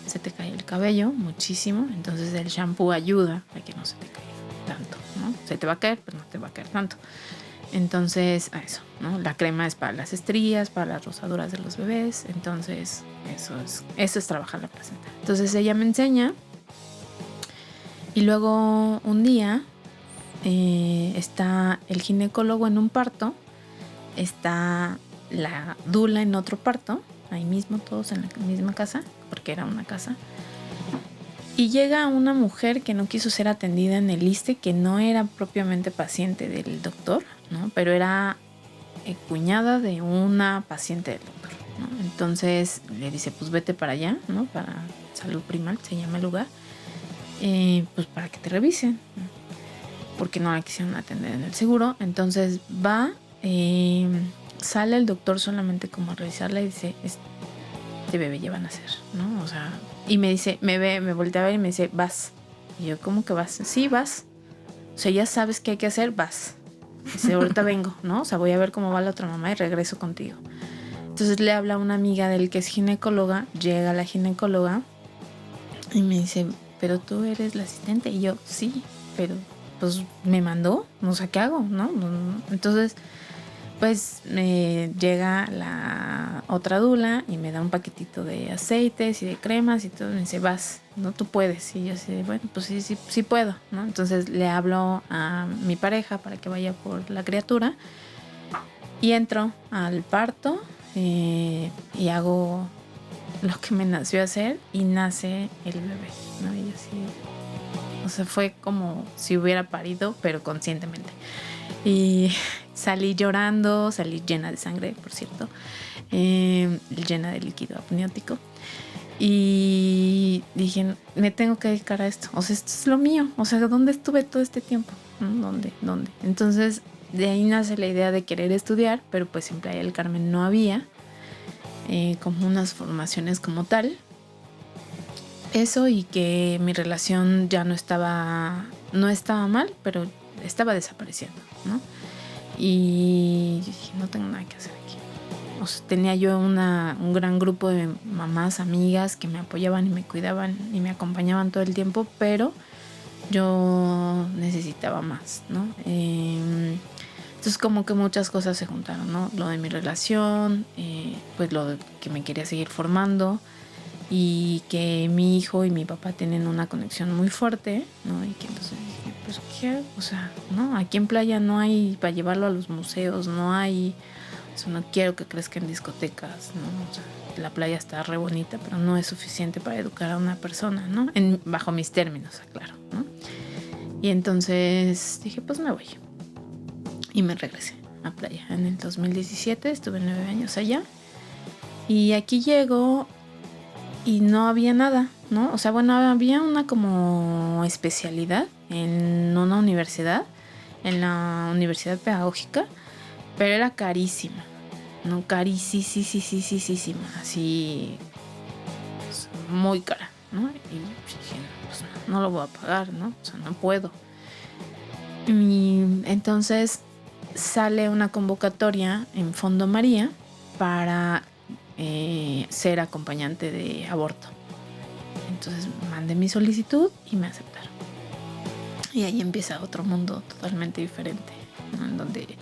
se te cae el cabello muchísimo, entonces el shampoo ayuda a que no se te caiga tanto, ¿no? Se te va a caer, pero no te va a caer tanto. Entonces, a eso, ¿no? La crema es para las estrías, para las rosaduras de los bebés. Entonces, eso es trabajar la placenta. Entonces ella me enseña. Y luego un día está el ginecólogo en un parto, está la dula en otro parto, ahí mismo, todos en la misma casa, porque era una casa. Y llega una mujer que no quiso ser atendida en el ISSSTE, que no era propiamente paciente del doctor, ¿no? Pero era cuñada de una paciente del doctor, ¿no? Entonces le dice, pues vete para allá, ¿no? Para Salud Primal, se llama el lugar, pues para que te revisen, ¿no? Porque no la quisieron atender en el seguro. Entonces va, sale el doctor solamente como a revisarla y dice, este bebé ya van a nacer, ¿no? O sea, y me dice, me voltea a ver y me dice, vas. Y yo, ¿cómo que vas? Sí, vas. O sea, ya sabes qué hay que hacer, vas. Dice, ahorita vengo, ¿no? O sea, voy a ver cómo va la otra mamá y regreso contigo. Entonces le habla a una amiga del que es ginecóloga, llega la ginecóloga y me dice, ¿pero tú eres la asistente? Y yo, sí, pero pues me mandó, o sea, ¿qué hago? ¿No? Entonces, pues me llega la otra dula y me da un paquetito de aceites y de cremas y todo. Me dice, vas, no, tú puedes. Y yo así, bueno, pues sí puedo, ¿no? Entonces le hablo a mi pareja para que vaya por la criatura y entro al parto y hago lo que me nació hacer y nace el bebé, ¿no? Y así, o sea, fue como si hubiera parido, pero conscientemente. Y salí llorando, salí llena de sangre, por cierto, llena de líquido amniótico. Y dije, me tengo que dedicar a esto. O sea, esto es lo mío. O sea, ¿dónde estuve todo este tiempo? ¿Dónde? Entonces, de ahí nace la idea de querer estudiar, pero pues en Playa del Carmen no había como unas formaciones como tal. Eso, y que mi relación ya no estaba mal, pero estaba desapareciendo, ¿no? Y dije, no tengo nada que hacer aquí. O sea, tenía yo un gran grupo de mamás, amigas que me apoyaban y me cuidaban y me acompañaban todo el tiempo, pero yo necesitaba más, ¿no? Entonces como que muchas cosas se juntaron, ¿no? Lo de mi relación, pues lo de que me quería seguir formando, y que mi hijo y mi papá tienen una conexión muy fuerte, ¿no? Y que entonces dije, pues qué, o sea, ¿no? Aquí en Playa no hay para llevarlo a los museos, no hay, o sea, no quiero que crezca en discotecas, ¿no? O sea, la playa está re bonita, pero no es suficiente para educar a una persona, ¿no? Bajo mis términos, claro, ¿no? Y entonces dije, pues me voy. Y me regresé a Playa. En el 2017 estuve 9 años allá. Y aquí llego y no había nada, ¿no? O sea, bueno, había una como especialidad en una universidad, en la Universidad Pedagógica, pero era carísima, ¿no? Carísima, así, pues, muy cara, ¿no? Y dije, pues no lo voy a pagar, ¿no? O sea, no puedo. Y entonces sale una convocatoria en Fondo María para ser acompañante de aborto. Entonces mandé mi solicitud y me aceptaron. Y ahí empieza otro mundo totalmente diferente, ¿no? En donde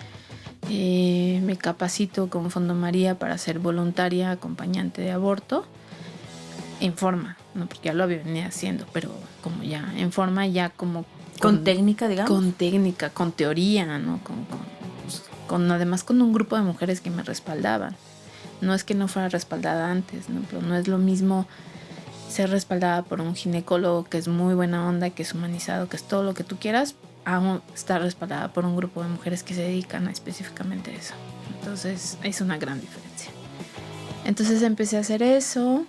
me capacito con Fondo María para ser voluntaria acompañante de aborto en forma, ¿no? Porque ya lo venía haciendo, pero como ya en forma, ya como con técnica, digamos. Con técnica, con teoría, ¿no? Además con un grupo de mujeres que me respaldaban. No es que no fuera respaldada antes, ¿no? Pero no es lo mismo ser respaldada por un ginecólogo que es muy buena onda, que es humanizado, que es todo lo que tú quieras, a estar respaldada por un grupo de mujeres que se dedican específicamente a eso. Entonces es una gran diferencia. Entonces empecé a hacer eso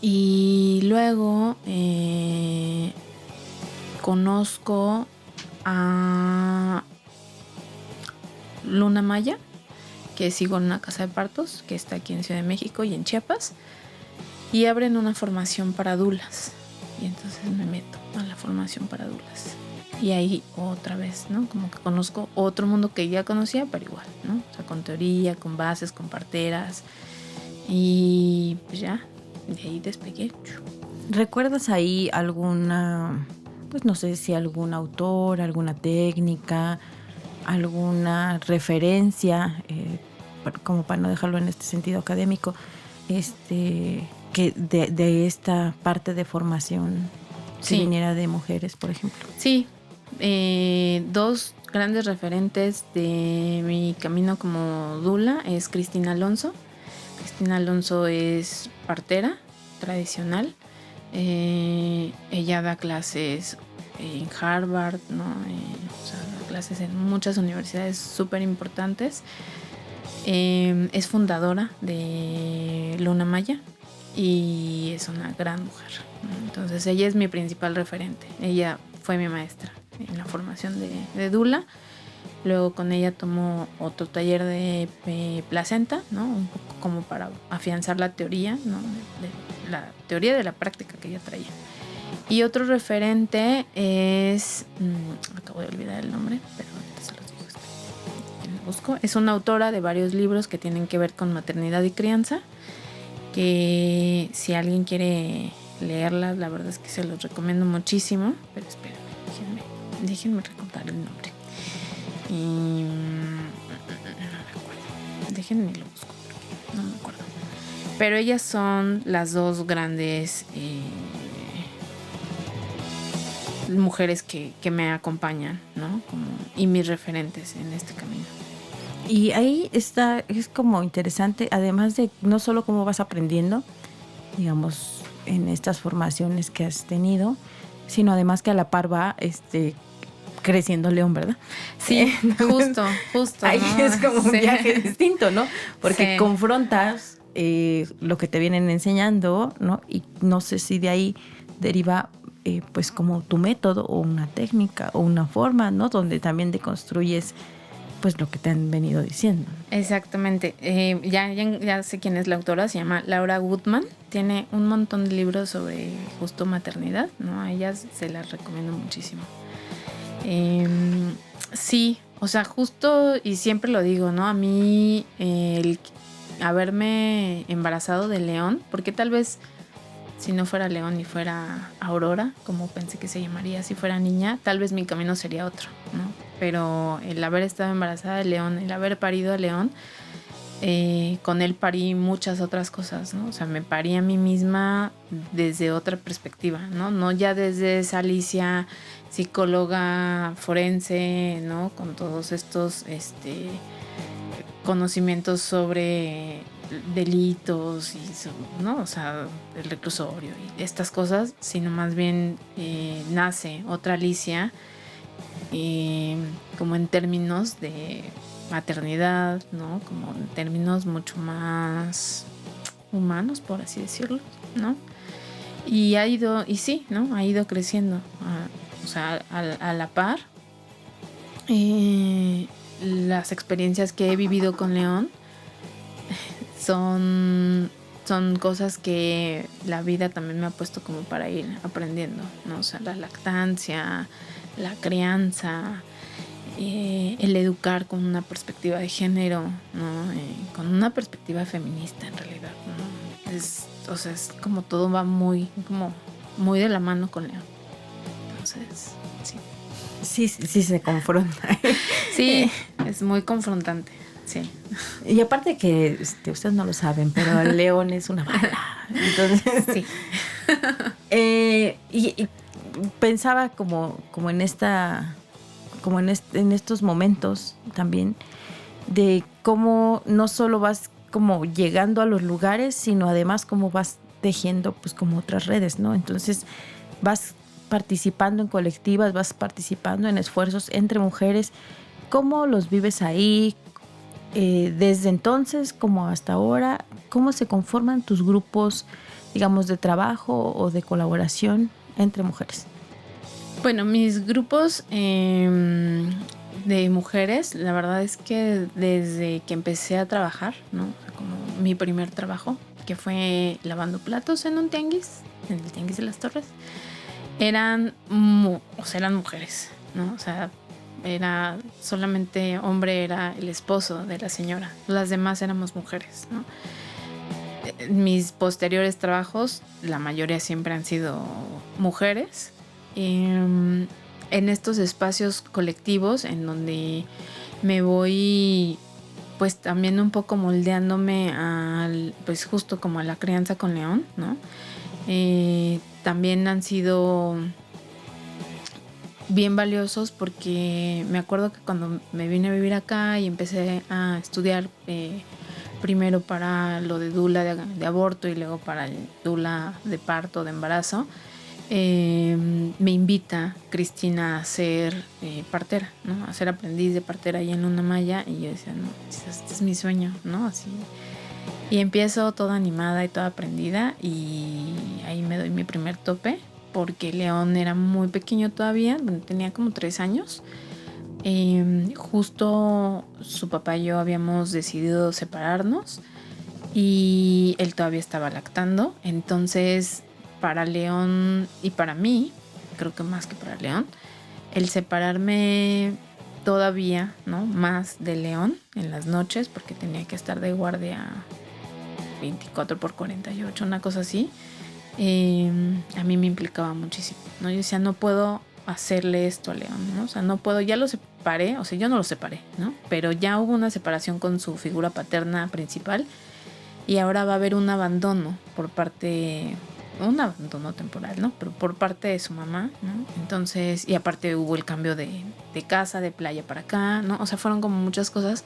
y luego conozco a Luna Maya, que sigo en una casa de partos que está aquí en Ciudad de México y en Chiapas, y abren una formación para dulas, y entonces me meto a la formación para dulas y ahí otra vez, ¿no? Como que conozco otro mundo que ya conocía, pero igual, ¿no? O sea, con teoría, con bases, con parteras, y pues ya, de ahí despegué. ¿Recuerdas ahí alguna, pues no sé si algún autor, alguna técnica alguna referencia, como para no dejarlo en este sentido académico, que de esta parte de formación, si viniera de mujeres, por ejemplo? Sí, dos grandes referentes de mi camino como dula es Cristina Alonso. Cristina Alonso es partera tradicional. Ella da clases en Harvard, ¿no? O sea, da clases en muchas universidades súper importantes. Es fundadora de Luna Maya y es una gran mujer, ¿no? Entonces ella es mi principal referente. Ella fue mi maestra en la formación de dula. Luego con ella tomo otro taller de placenta, ¿no? Un poco como para afianzar la teoría, ¿no? De la teoría de la práctica que ella traía. Y otro referente es... acabo de olvidar el nombre, pero ahorita se los digo. Lo busco. Es una autora de varios libros que tienen que ver con maternidad y crianza, que si alguien quiere leerlas, la verdad es que se los recomiendo muchísimo. Pero espérenme, déjenme recordar el nombre. No me acuerdo. Déjenme lo busco porque no me acuerdo. Pero ellas son las dos grandes mujeres que me acompañan, ¿no? Y mis referentes en este camino. Y ahí está, es como interesante, además de no solo cómo vas aprendiendo, digamos, en estas formaciones que has tenido, sino además que a la par va creciendo León, ¿verdad? Sí, justo. Ahí ¿no? es como un Sí. viaje distinto, ¿no? Porque sí. confrontas lo que te vienen enseñando, ¿no? Y no sé si de ahí deriva pues como tu método o una técnica o una forma, ¿no? Donde también deconstruyes pues lo que te han venido diciendo. Exactamente. Ya sé quién es la autora, se llama Laura Goodman. Tiene un montón de libros sobre justo maternidad, ¿no? A ellas se las recomiendo muchísimo. Sí, o sea, justo, y siempre lo digo, ¿no? A mí el haberme embarazado de León, porque tal vez si no fuera León y fuera Aurora, como pensé que se llamaría, si fuera niña, tal vez mi camino sería otro, ¿no? Pero el haber estado embarazada de León, el haber parido a León, con él parí muchas otras cosas, ¿no? O sea, me parí a mí misma desde otra perspectiva, ¿no? No ya desde esa Alicia psicóloga forense, ¿no? Con todos estos conocimientos sobre delitos y ¿no? O sea, el reclusorio y estas cosas, sino más bien nace otra Alicia como en términos de maternidad, ¿no? Como en términos mucho más humanos, por así decirlo, ¿no? Y ha ido, y sí, ¿no? Ha ido creciendo, o sea, a la par. Las experiencias que he vivido con León son cosas que la vida también me ha puesto como para ir aprendiendo, ¿no? O sea, la lactancia, la crianza, el educar con una perspectiva de género, ¿no? Con una perspectiva feminista en realidad, ¿no? O sea, es como todo va muy de la mano con León. Entonces, sí. Sí se confronta. Sí, es muy confrontante, sí. Y aparte que ustedes no lo saben, pero el León es una bala. Entonces, sí. Y pensaba como en en estos momentos también de cómo no solo vas como llegando a los lugares, sino además cómo vas tejiendo pues como otras redes, ¿no? Entonces vas participando en colectivas, vas participando en esfuerzos entre mujeres. ¿Cómo los vives ahí? Desde entonces como hasta ahora, ¿cómo se conforman tus grupos, digamos, de trabajo o de colaboración entre mujeres? Bueno, mis grupos de mujeres, la verdad es que desde que empecé a trabajar, ¿no? Como mi primer trabajo, que fue lavando platos en un tianguis, en el tianguis de las Torres, eran mujeres, ¿no? O sea, era solamente hombre, era el esposo de la señora. Las demás éramos mujeres, ¿no? Mis posteriores trabajos, la mayoría siempre han sido mujeres. en estos espacios colectivos en donde me voy pues también un poco moldeándome pues justo como a la crianza con León, ¿no? También han sido bien valiosos porque me acuerdo que cuando me vine a vivir acá y empecé a estudiar primero para lo de dula de aborto y luego para el dula de parto, de embarazo, me invita Cristina a ser partera, ¿no? A ser aprendiz de partera ahí en Luna Maya, y yo decía, no, este es mi sueño, ¿no? Así. Y empiezo toda animada y toda aprendida, y ahí me doy mi primer tope porque León era muy pequeño todavía, tenía como 3 años. Justo su papá y yo habíamos decidido separarnos y él todavía estaba lactando. Entonces, para León y para mí, creo que más que para León, el separarme todavía, ¿no? Más de León en las noches, porque tenía que estar de guardia 24/48, una cosa así, a mí me implicaba muchísimo, ¿no? Yo decía, no puedo hacerle esto a León, ¿no? O sea, no puedo, ya lo separé, o sea, yo no lo separé, ¿no? Pero ya hubo una separación con su figura paterna principal, y ahora va a haber un abandono un abandono temporal, ¿no? Pero por parte de su mamá, ¿no? Entonces, y aparte hubo el cambio de casa, de playa para acá, ¿no? O sea, fueron como muchas cosas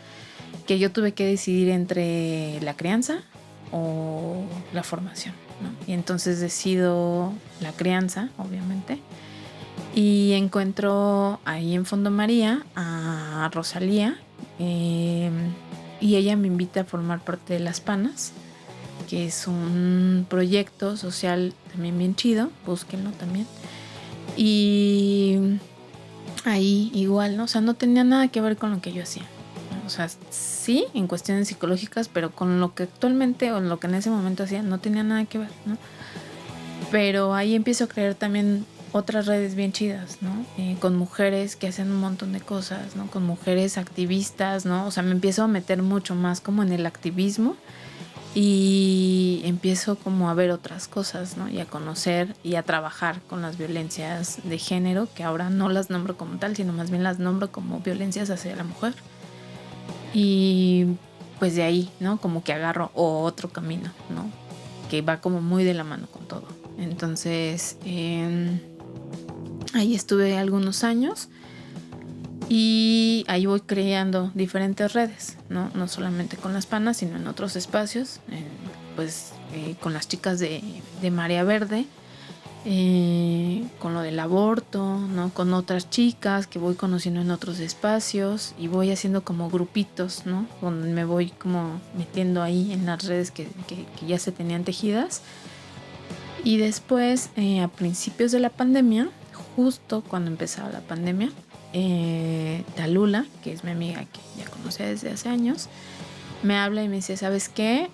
que yo tuve que decidir entre la crianza o la formación, ¿no? Y entonces decido la crianza, obviamente, y encuentro ahí en Fondo María a Rosalía, y ella me invita a formar parte de Las Panas, que es un proyecto social también bien chido, búsquenlo también. Y ahí igual, ¿no? O sea, no tenía nada que ver con lo que yo hacía, ¿no? O sea, sí, en cuestiones psicológicas, pero con lo que actualmente o en lo que en ese momento hacía no tenía nada que ver, ¿no? Pero ahí empiezo a crear también otras redes bien chidas, ¿no? Con mujeres que hacen un montón de cosas, ¿no? Con mujeres activistas, ¿no? O sea, me empiezo a meter mucho más como en el activismo, y empiezo como a ver otras cosas, ¿no? Y a conocer y a trabajar con las violencias de género, que ahora no las nombro como tal, sino más bien las nombro como violencias hacia la mujer. Y pues de ahí, ¿no? Como que agarro otro camino, ¿no? Que va como muy de la mano con todo. Entonces, ahí estuve algunos años y ahí voy creando diferentes redes, ¿no? No solamente con Las Panas, sino en otros espacios, con las chicas de Marea Verde, con lo del aborto, ¿no? Con otras chicas que voy conociendo en otros espacios, y voy haciendo como grupitos, ¿no? Donde me voy como metiendo ahí en las redes que ya se tenían tejidas. Y después, a principios de la pandemia, justo cuando empezaba la pandemia, Talula, que es mi amiga que ya conocía desde hace años, me habla y me dice, ¿sabes qué?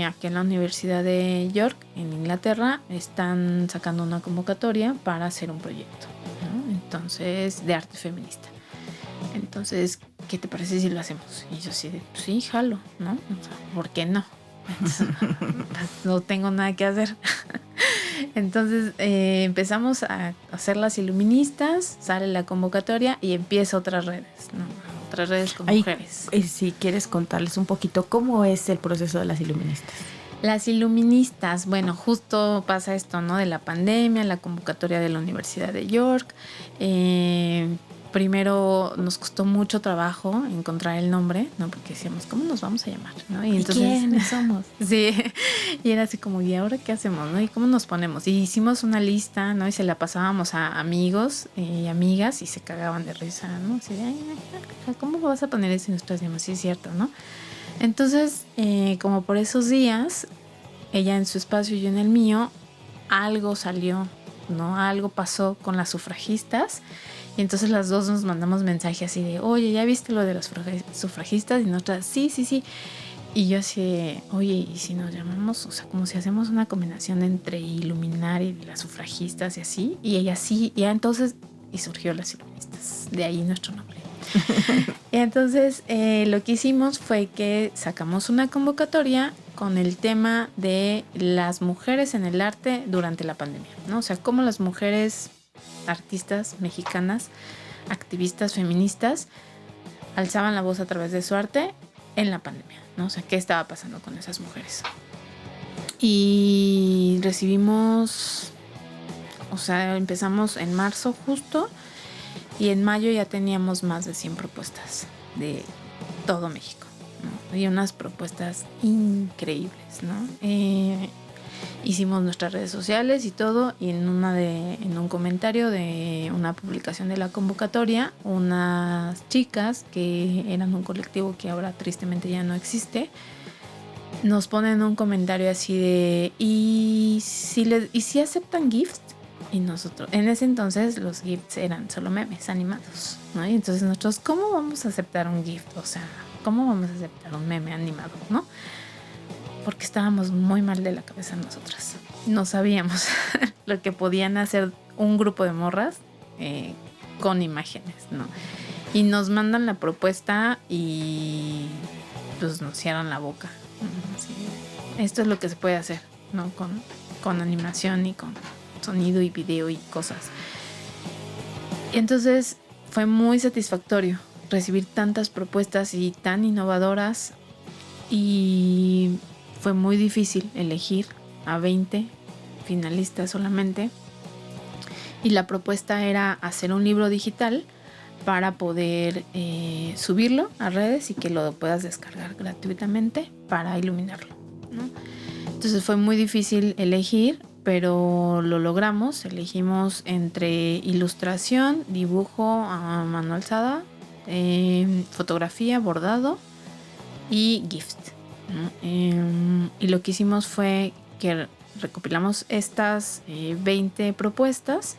Aquí en la Universidad de York, en Inglaterra, están sacando una convocatoria para hacer un proyecto, ¿no? Entonces, de arte feminista. Entonces, ¿qué te parece si lo hacemos? Y yo así de, pues sí, jalo, ¿no? O sea, ¿por qué no? Entonces, no tengo nada que hacer. Entonces empezamos a hacer las iluministas, sale la convocatoria y empieza otras redes, ¿no? Otras redes con mujeres. Si quieres contarles un poquito cómo es el proceso de las iluministas. Las iluministas, bueno, justo pasa esto, ¿no? De la pandemia, la convocatoria de la Universidad de York. Primero nos costó mucho trabajo encontrar el nombre, ¿no? Porque decíamos, ¿cómo nos vamos a llamar? ¿No? Y entonces, ¿quiénes somos? Sí, y era así como, ¿y ahora qué hacemos? ¿No? ¿Y cómo nos ponemos? Y hicimos una lista, ¿no? Y se la pasábamos a amigos y amigas, y se cagaban de risa, ¿no? Así de, ay, ¿cómo vas a poner eso? Y nosotros decíamos, sí, es cierto, ¿no? Entonces, como por esos días, ella en su espacio y yo en el mío, algo salió, ¿no? Algo pasó con las sufragistas. Y entonces las dos nos mandamos mensaje así de, oye, ¿ya viste lo de las sufragistas? Y nosotras, sí. Y yo así, oye, ¿y si nos llamamos? O sea, como si hacemos una combinación entre Iluminar y las sufragistas y así. Y ella sí, y entonces, y surgió las iluministas. De ahí nuestro nombre. Y entonces lo que hicimos fue que sacamos una convocatoria con el tema de las mujeres en el arte durante la pandemia, ¿no? O sea, cómo las mujeres artistas mexicanas, activistas feministas, alzaban la voz a través de su arte en la pandemia, ¿no? O sea, ¿qué estaba pasando con esas mujeres? Y recibimos, o sea, empezamos en marzo justo, y en mayo ya teníamos más de 100 propuestas de todo México, ¿no? Y unas propuestas increíbles, ¿no? Hicimos nuestras redes sociales y todo, y en un comentario de una publicación de la convocatoria, unas chicas que eran un colectivo que ahora tristemente ya no existe, nos ponen un comentario así de ¿y si aceptan gifts? Y nosotros, en ese entonces los gifts eran solo memes animados, ¿no? Y entonces nosotros, ¿cómo vamos a aceptar un gift? O sea, ¿cómo vamos a aceptar un meme animado, no? Porque estábamos muy mal de la cabeza nosotras. No sabíamos lo que podían hacer un grupo de morras con imágenes, ¿no? Y nos mandan la propuesta y pues nos cierran la boca. Así, esto es lo que se puede hacer, ¿no? Con animación y con sonido y video y cosas. Y entonces fue muy satisfactorio recibir tantas propuestas y tan innovadoras, y fue muy difícil elegir a 20 finalistas solamente, y la propuesta era hacer un libro digital para poder subirlo a redes y que lo puedas descargar gratuitamente para iluminarlo, ¿no? Entonces fue muy difícil elegir, pero lo logramos. Elegimos entre ilustración, dibujo a mano alzada, fotografía, bordado y gift, ¿no? Y lo que hicimos fue que recopilamos estas 20 propuestas,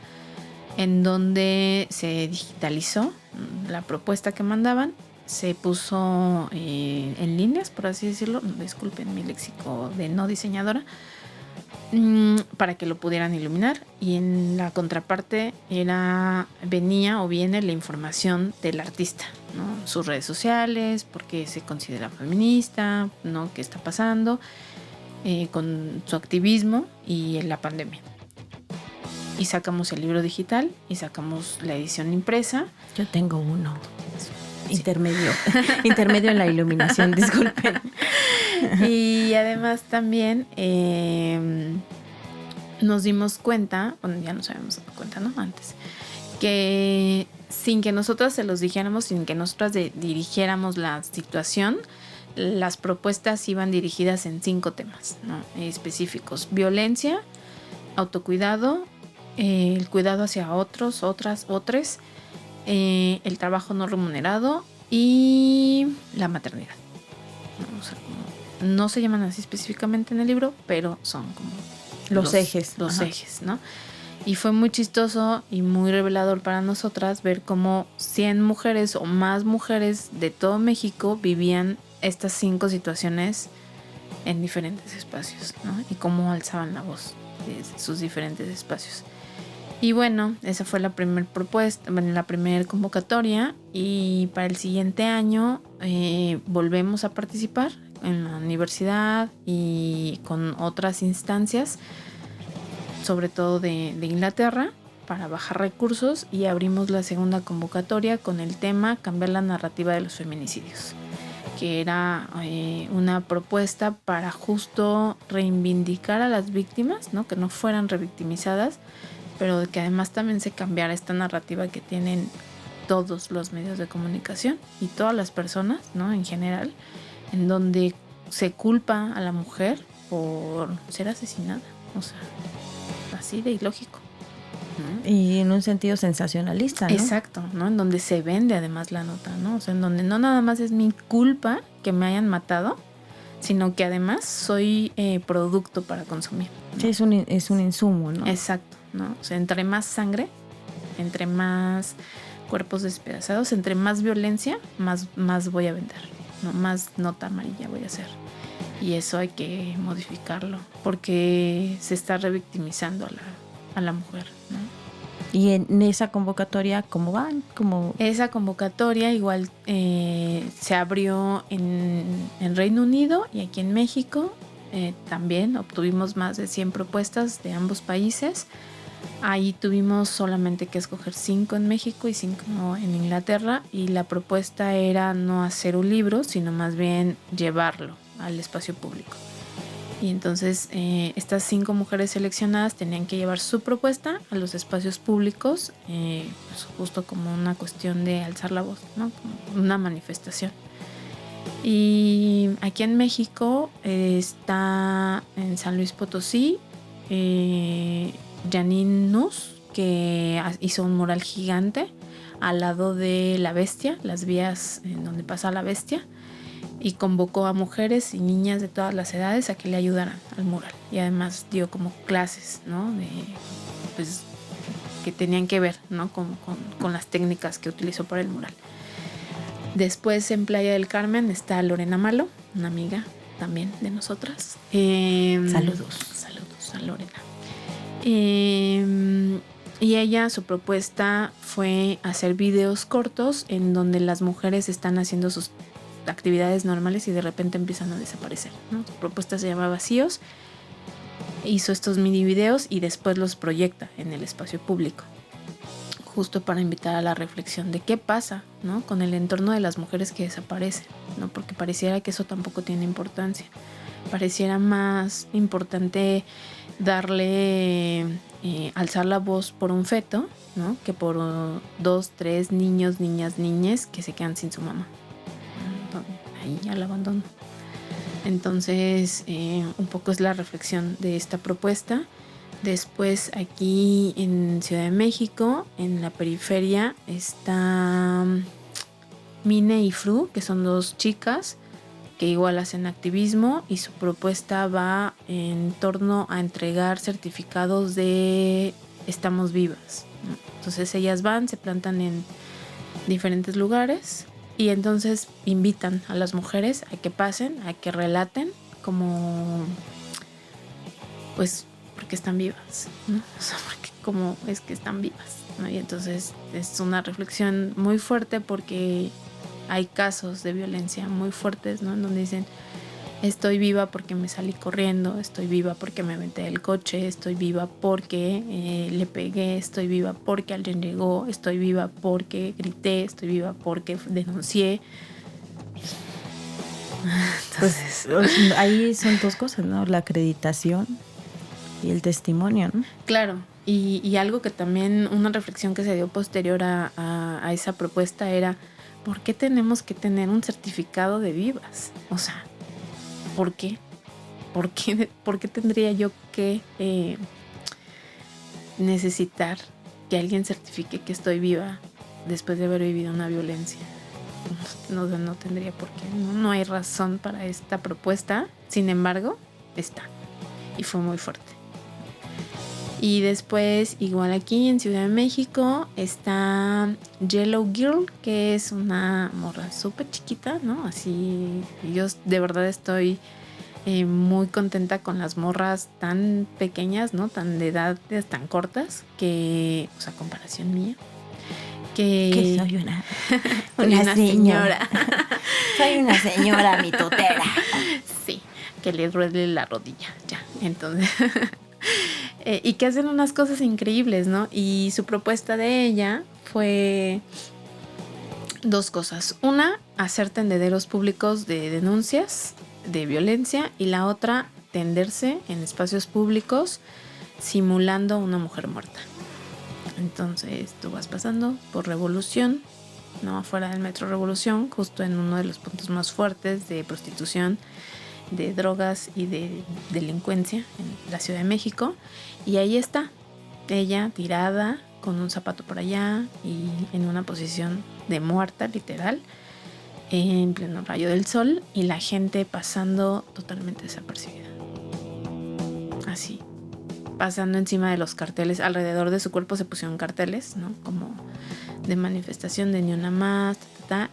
en donde se digitalizó la propuesta que mandaban, se puso en líneas, por así decirlo, disculpen mi léxico de no diseñadora, para que lo pudieran iluminar, y en la contraparte viene la información del artista, ¿no? Sus redes sociales, por qué se considera feminista, ¿no? Qué está pasando con su activismo y en la pandemia. Y sacamos el libro digital y sacamos la edición impresa. Yo tengo uno. Sí. Intermedio en la iluminación, disculpen. Y además también nos dimos cuenta, bueno, ya nos habíamos dado cuenta, ¿no? Antes, que sin que nosotras se los dijéramos, sin que nosotras dirigiéramos la situación, las propuestas iban dirigidas en 5 temas, ¿no? Específicos: violencia, autocuidado, el cuidado hacia otros, el trabajo no remunerado y la maternidad, ¿no? O sea, no se llaman así específicamente en el libro, pero son como los ejes. Los ejes, ¿no? Y fue muy chistoso y muy revelador para nosotras ver cómo 100 mujeres o más mujeres de todo México vivían estas 5 situaciones en diferentes espacios, ¿no? Y cómo alzaban la voz de sus diferentes espacios. Y bueno, esa fue la primera propuesta, la primera convocatoria, y para el siguiente año volvemos a participar en la universidad y con otras instancias, sobre todo de Inglaterra, para bajar recursos, y abrimos la segunda convocatoria con el tema cambiar la narrativa de los feminicidios, que era una propuesta para justo reivindicar a las víctimas, ¿no? Que no fueran revictimizadas, pero que además también se cambiara esta narrativa que tienen todos los medios de comunicación y todas las personas, ¿no? En general, en donde se culpa a la mujer por ser asesinada, o sea, así de ilógico, ¿no? Y en un sentido sensacionalista, ¿no? Exacto, ¿no? En donde se vende además la nota, ¿no? O sea, en donde no nada más es mi culpa que me hayan matado, sino que además soy producto para consumir, ¿no? Sí, es un insumo, ¿no? Exacto, ¿no? O sea, entre más sangre, entre más cuerpos despedazados, entre más violencia, más voy a vender, ¿no? Más nota amarilla voy a hacer. Y eso hay que modificarlo, porque se está revictimizando a la mujer, ¿no? Y en esa convocatoria, ¿cómo van? Esa convocatoria igual se abrió en Reino Unido y aquí en México. También obtuvimos más de 100 propuestas de ambos países Ahí tuvimos solamente que escoger 5 en México y 5 en Inglaterra, y la propuesta era no hacer un libro, sino más bien llevarlo al espacio público. Y entonces estas 5 mujeres seleccionadas tenían que llevar su propuesta a los espacios públicos, pues justo como una cuestión de alzar la voz, ¿no? Como una manifestación. Y aquí en México está en San Luis Potosí Janine Nus, que hizo un mural gigante al lado de la bestia, las vías en donde pasa la bestia, y convocó a mujeres y niñas de todas las edades a que le ayudaran al mural. Y además dio como clases, ¿no? Pues, que tenían que ver, ¿no? con las técnicas que utilizó para el mural. Después en Playa del Carmen está Lorena Malo, una amiga también de nosotras. Saludos a Lorena. Y ella, su propuesta fue hacer videos cortos en donde las mujeres están haciendo sus actividades normales y de repente empiezan a desaparecer, ¿no? Su propuesta se llama Vacíos. Hizo estos mini videos y después los proyecta en el espacio público, justo para invitar a la reflexión de qué pasa, ¿no? Con el entorno de las mujeres que desaparecen, ¿no? Porque pareciera que eso tampoco tiene importancia. Pareciera más importante darle, alzar la voz por un feto, ¿no? Que por 2, 3 niños, niñas que se quedan sin su mamá. Ahí al abandono. Entonces, un poco es la reflexión de esta propuesta. Después, aquí en Ciudad de México, en la periferia, está Mine y Fru, que son 2 chicas que igual hacen activismo, y su propuesta va en torno a entregar certificados de estamos vivas, ¿no? Entonces ellas van, se plantan en diferentes lugares y entonces invitan a las mujeres a que pasen, a que relaten como, pues, porque están vivas, ¿no? O sea, porque como es que están vivas, ¿no? Y entonces es una reflexión muy fuerte porque hay casos de violencia muy fuertes, ¿no? En donde dicen, estoy viva porque me salí corriendo, estoy viva porque me aventé del coche, estoy viva porque le pegué, estoy viva porque alguien llegó, estoy viva porque grité, estoy viva porque denuncié. Entonces, pues ahí son 2 cosas, ¿no? La acreditación y el testimonio, ¿no? Claro, y algo que también, una reflexión que se dio posterior a esa propuesta era, ¿por qué tenemos que tener un certificado de vivas? O sea, ¿por qué? ¿Por qué tendría yo que necesitar que alguien certifique que estoy viva después de haber vivido una violencia? No tendría por qué. No hay razón para esta propuesta. Sin embargo, está. Y fue muy fuerte. Y después, igual aquí en Ciudad de México, está Yellow Girl, que es una morra súper chiquita, ¿no? Así, yo de verdad estoy muy contenta con las morras tan pequeñas, ¿no? Tan de edades tan cortas, que, o sea, comparación mía. Que soy una señora. Soy una señora mitotera. Sí, que le duele la rodilla, ya. Entonces... y que hacen unas cosas increíbles, ¿no? Y su propuesta de ella fue 2 cosas. Una, hacer tendederos públicos de denuncias de violencia, y la otra, tenderse en espacios públicos simulando una mujer muerta. Entonces tú vas pasando por Revolución, ¿no? Afuera del Metro Revolución, justo en uno de los puntos más fuertes de prostitución, de drogas y de delincuencia en la Ciudad de México, y ahí está ella tirada con un zapato por allá y en una posición de muerta literal en pleno rayo del sol, y la gente pasando totalmente desapercibida, así, pasando encima de los carteles. Alrededor de su cuerpo se pusieron carteles, ¿no? Como de manifestación de ni una más,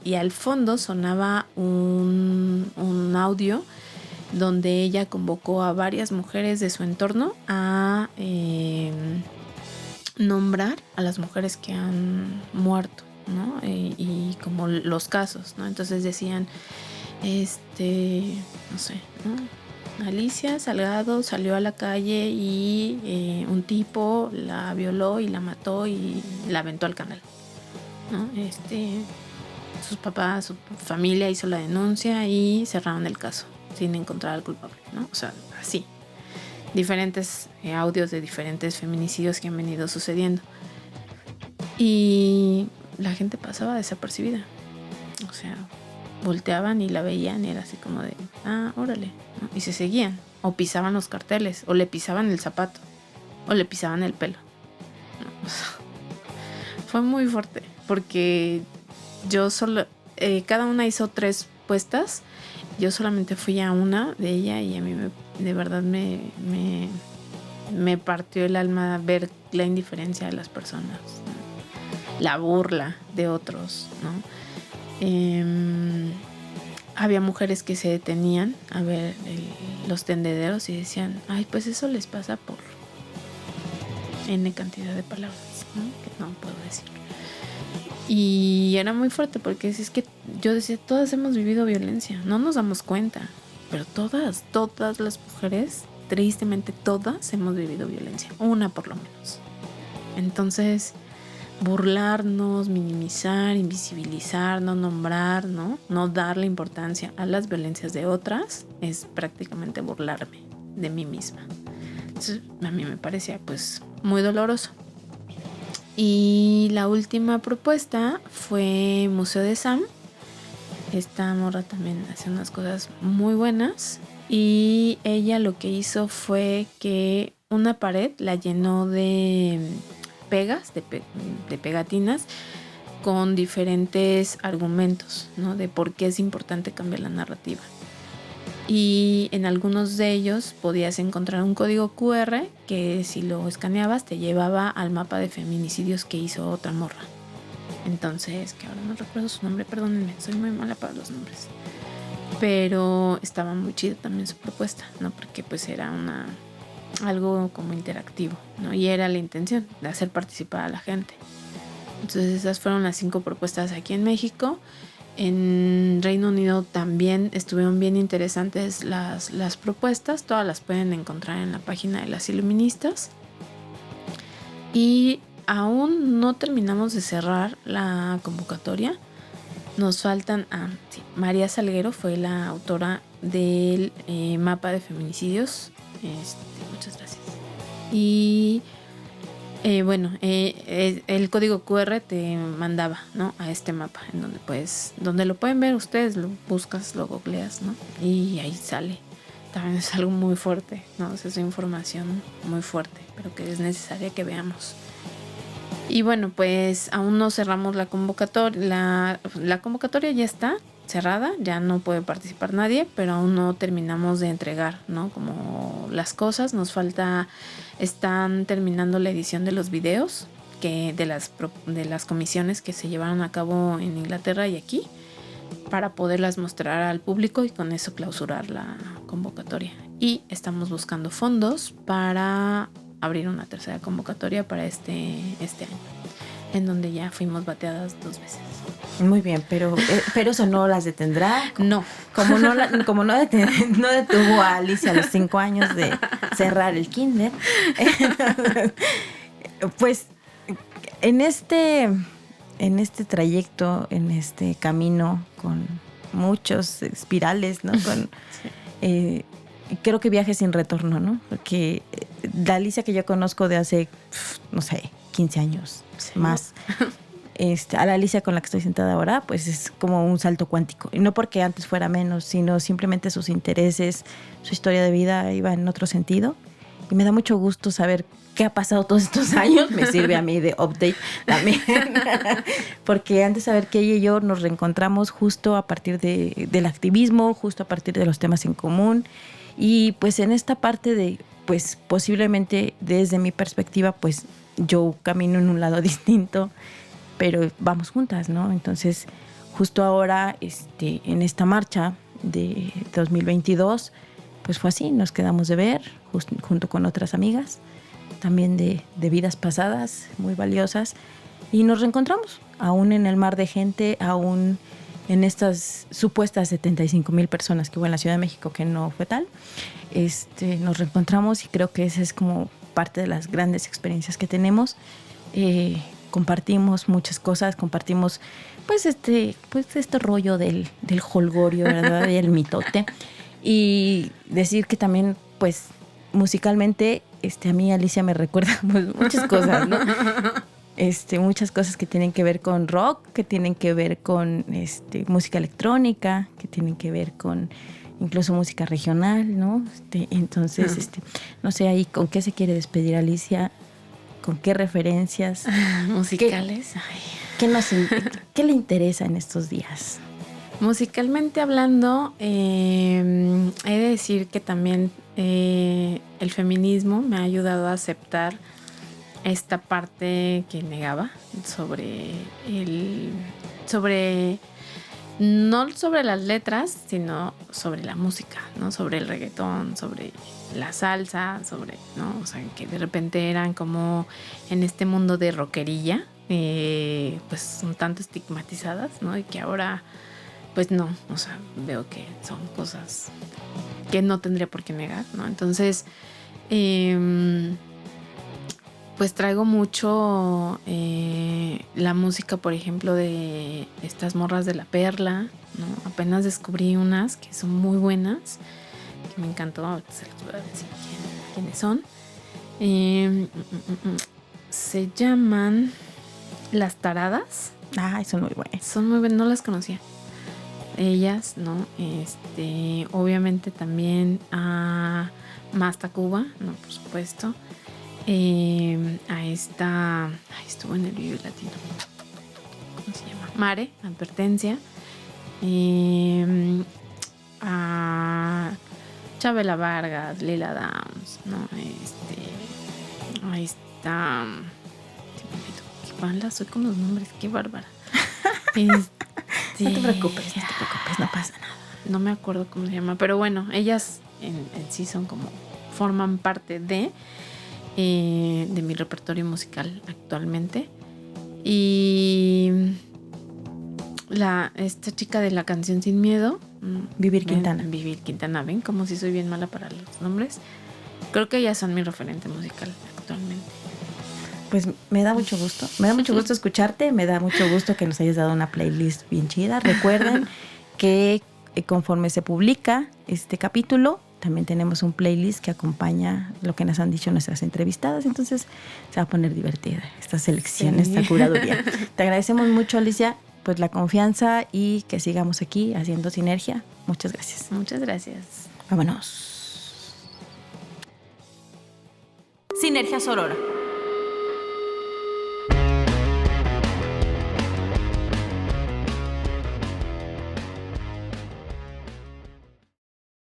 y al fondo sonaba un audio donde ella convocó a varias mujeres de su entorno a nombrar a las mujeres que han muerto, ¿no? Y como los casos, ¿no? Entonces decían, no sé, ¿no? Alicia Salgado salió a la calle y un tipo la violó y la mató y la aventó al canal, ¿no? Sus papás, su familia hizo la denuncia y cerraron el caso sin encontrar al culpable, ¿no? O sea, así. Diferentes audios de diferentes feminicidios que han venido sucediendo. Y la gente pasaba desapercibida. O sea, volteaban y la veían y era así como de, órale, ¿no? Y se seguían. O pisaban los carteles, o le pisaban el zapato, o le pisaban el pelo, ¿no? O sea, fue muy fuerte, porque yo solo, cada una hizo 3 puestas. Yo solamente fui a una de ella y a mí de verdad me partió el alma ver la indiferencia de las personas, ¿no? La burla de otros, ¿no? Había mujeres que se detenían a ver los tendederos y decían, ay, pues eso les pasa por N cantidad de palabras, ¿no? Que no puedo decir. Y era muy fuerte porque es que yo decía, todas hemos vivido violencia, no nos damos cuenta, pero todas las mujeres, tristemente todas hemos vivido violencia, una por lo menos. Entonces, burlarnos, minimizar, invisibilizar, no nombrar, no darle importancia a las violencias de otras es prácticamente burlarme de mí misma. Entonces, a mí me parecía pues muy doloroso. Y la última propuesta fue Museo de Sam. Esta morra también hace unas cosas muy buenas. Y ella lo que hizo fue que una pared la llenó de pegas, de pegatinas, con diferentes argumentos, ¿no? De por qué es importante cambiar la narrativa. Y en algunos de ellos podías encontrar un código QR que si lo escaneabas te llevaba al mapa de feminicidios que hizo otra morra. Entonces, que ahora no recuerdo su nombre, perdónenme, soy muy mala para los nombres. Pero estaba muy chido también su propuesta, ¿no? Porque pues era algo como interactivo, ¿no? Y era la intención de hacer participar a la gente. Entonces esas fueron las 5 propuestas aquí en México. En Reino Unido también estuvieron bien interesantes las propuestas. Todas las pueden encontrar en la página de las Iluministas. Y aún no terminamos de cerrar la convocatoria. Nos faltan... sí, María Salguero fue la autora del mapa de feminicidios. Muchas gracias. Y... el código QR te mandaba, ¿no? A este mapa, en donde lo pueden ver ustedes, lo buscas, lo googleas, ¿no? Y ahí sale. También es algo muy fuerte, ¿no? Es información muy fuerte, pero que es necesaria que veamos. Y bueno, pues aún no cerramos la convocatoria. La convocatoria ya está cerrada, ya no puede participar nadie, pero aún no terminamos de entregar, ¿no? Como las cosas, nos falta, están terminando la edición de los videos de las comisiones que se llevaron a cabo en Inglaterra y aquí, para poderlas mostrar al público y con eso clausurar la convocatoria. Y estamos buscando fondos para abrir una tercera convocatoria para este año, en donde ya fuimos bateadas 2 veces. Muy bien, pero eso no las detendrá. No. Como no detuvo a Alicia a los 5 años de cerrar el kinder. Pues en este trayecto, en este camino con muchos espirales, ¿no? Creo que viaje sin retorno, ¿no? Porque la Alicia que yo conozco de hace, no sé, 15 años, sí, más. A la Alicia con la que estoy sentada ahora, pues es como un salto cuántico. Y no porque antes fuera menos, sino simplemente sus intereses, su historia de vida iba en otro sentido. Y me da mucho gusto saber qué ha pasado todos estos años. Me sirve a mí de update también. Porque antes de saber que ella y yo nos reencontramos justo a partir del activismo, justo a partir de los temas en común. Y pues en esta parte de, pues posiblemente desde mi perspectiva, pues yo camino en un lado distinto, pero vamos juntas, ¿no? Entonces, justo ahora, en esta marcha de 2022, pues fue así, nos quedamos de ver, junto con otras amigas, también de vidas pasadas, muy valiosas, y nos reencontramos, aún en el mar de gente, aún en estas supuestas 75,000 personas que hubo en la Ciudad de México, que no fue tal. nos reencontramos y creo que esa es como parte de las grandes experiencias que tenemos. Compartimos muchas cosas, compartimos pues este rollo del jolgorio, ¿verdad? Y el mitote. Y decir que también pues musicalmente a mí Alicia me recuerda pues, muchas cosas, ¿no? Muchas cosas que tienen que ver con rock, que tienen que ver con música electrónica, que tienen que ver con incluso música regional, ¿no? Entonces, no sé ahí con qué se quiere despedir Alicia, con qué referencias musicales. ¿Qué le interesa en estos días? Musicalmente hablando, he de decir que también el feminismo me ha ayudado a aceptar esta parte que negaba no sobre las letras, sino sobre la música, ¿no? Sobre el reggaetón, sobre la salsa, ¿no? O sea, que de repente eran como en este mundo de rockerilla, pues un tanto estigmatizadas, ¿no? Y que ahora, pues no, o sea, veo que son cosas que no tendría por qué negar, ¿no? Entonces, pues traigo mucho la música, por ejemplo, de estas morras de La Perla, ¿no? Apenas descubrí unas que son muy buenas, que me encantó, ahorita se les voy a decir quiénes son. Se llaman Las Taradas. Ay, son muy buenas. Son muy buenas, no las conocía. Ellas, ¿no? Obviamente también a Masta Cuba, ¿no? Por supuesto. A esta... estuvo en el Vive Latino. ¿Cómo se llama? Mare, Advertencia. A Chabela Vargas, Lila Downs, ¿no? Ahí está... Qué mala soy con los nombres, qué bárbara. No te preocupes, no pasa nada. No me acuerdo cómo se llama, pero bueno, ellas en sí son como... forman parte de mi repertorio musical actualmente. Y esta chica de la canción Sin Miedo, Vivir Quintana. Vivir Quintana, ven como si soy bien mala para los nombres. Creo que ellas son mi referente musical actualmente. Pues me da mucho gusto. Me da mucho gusto escucharte. Me da mucho gusto que nos hayas dado una playlist bien chida. Recuerden que conforme se publica este capítulo, también tenemos un playlist que acompaña lo que nos han dicho nuestras entrevistadas. Entonces se va a poner divertida esta selección, esta curaduría. Te agradecemos mucho, Alicia, pues la confianza y que sigamos aquí haciendo sinergia. Muchas gracias. Muchas gracias. Vámonos. Sinergia Sorora.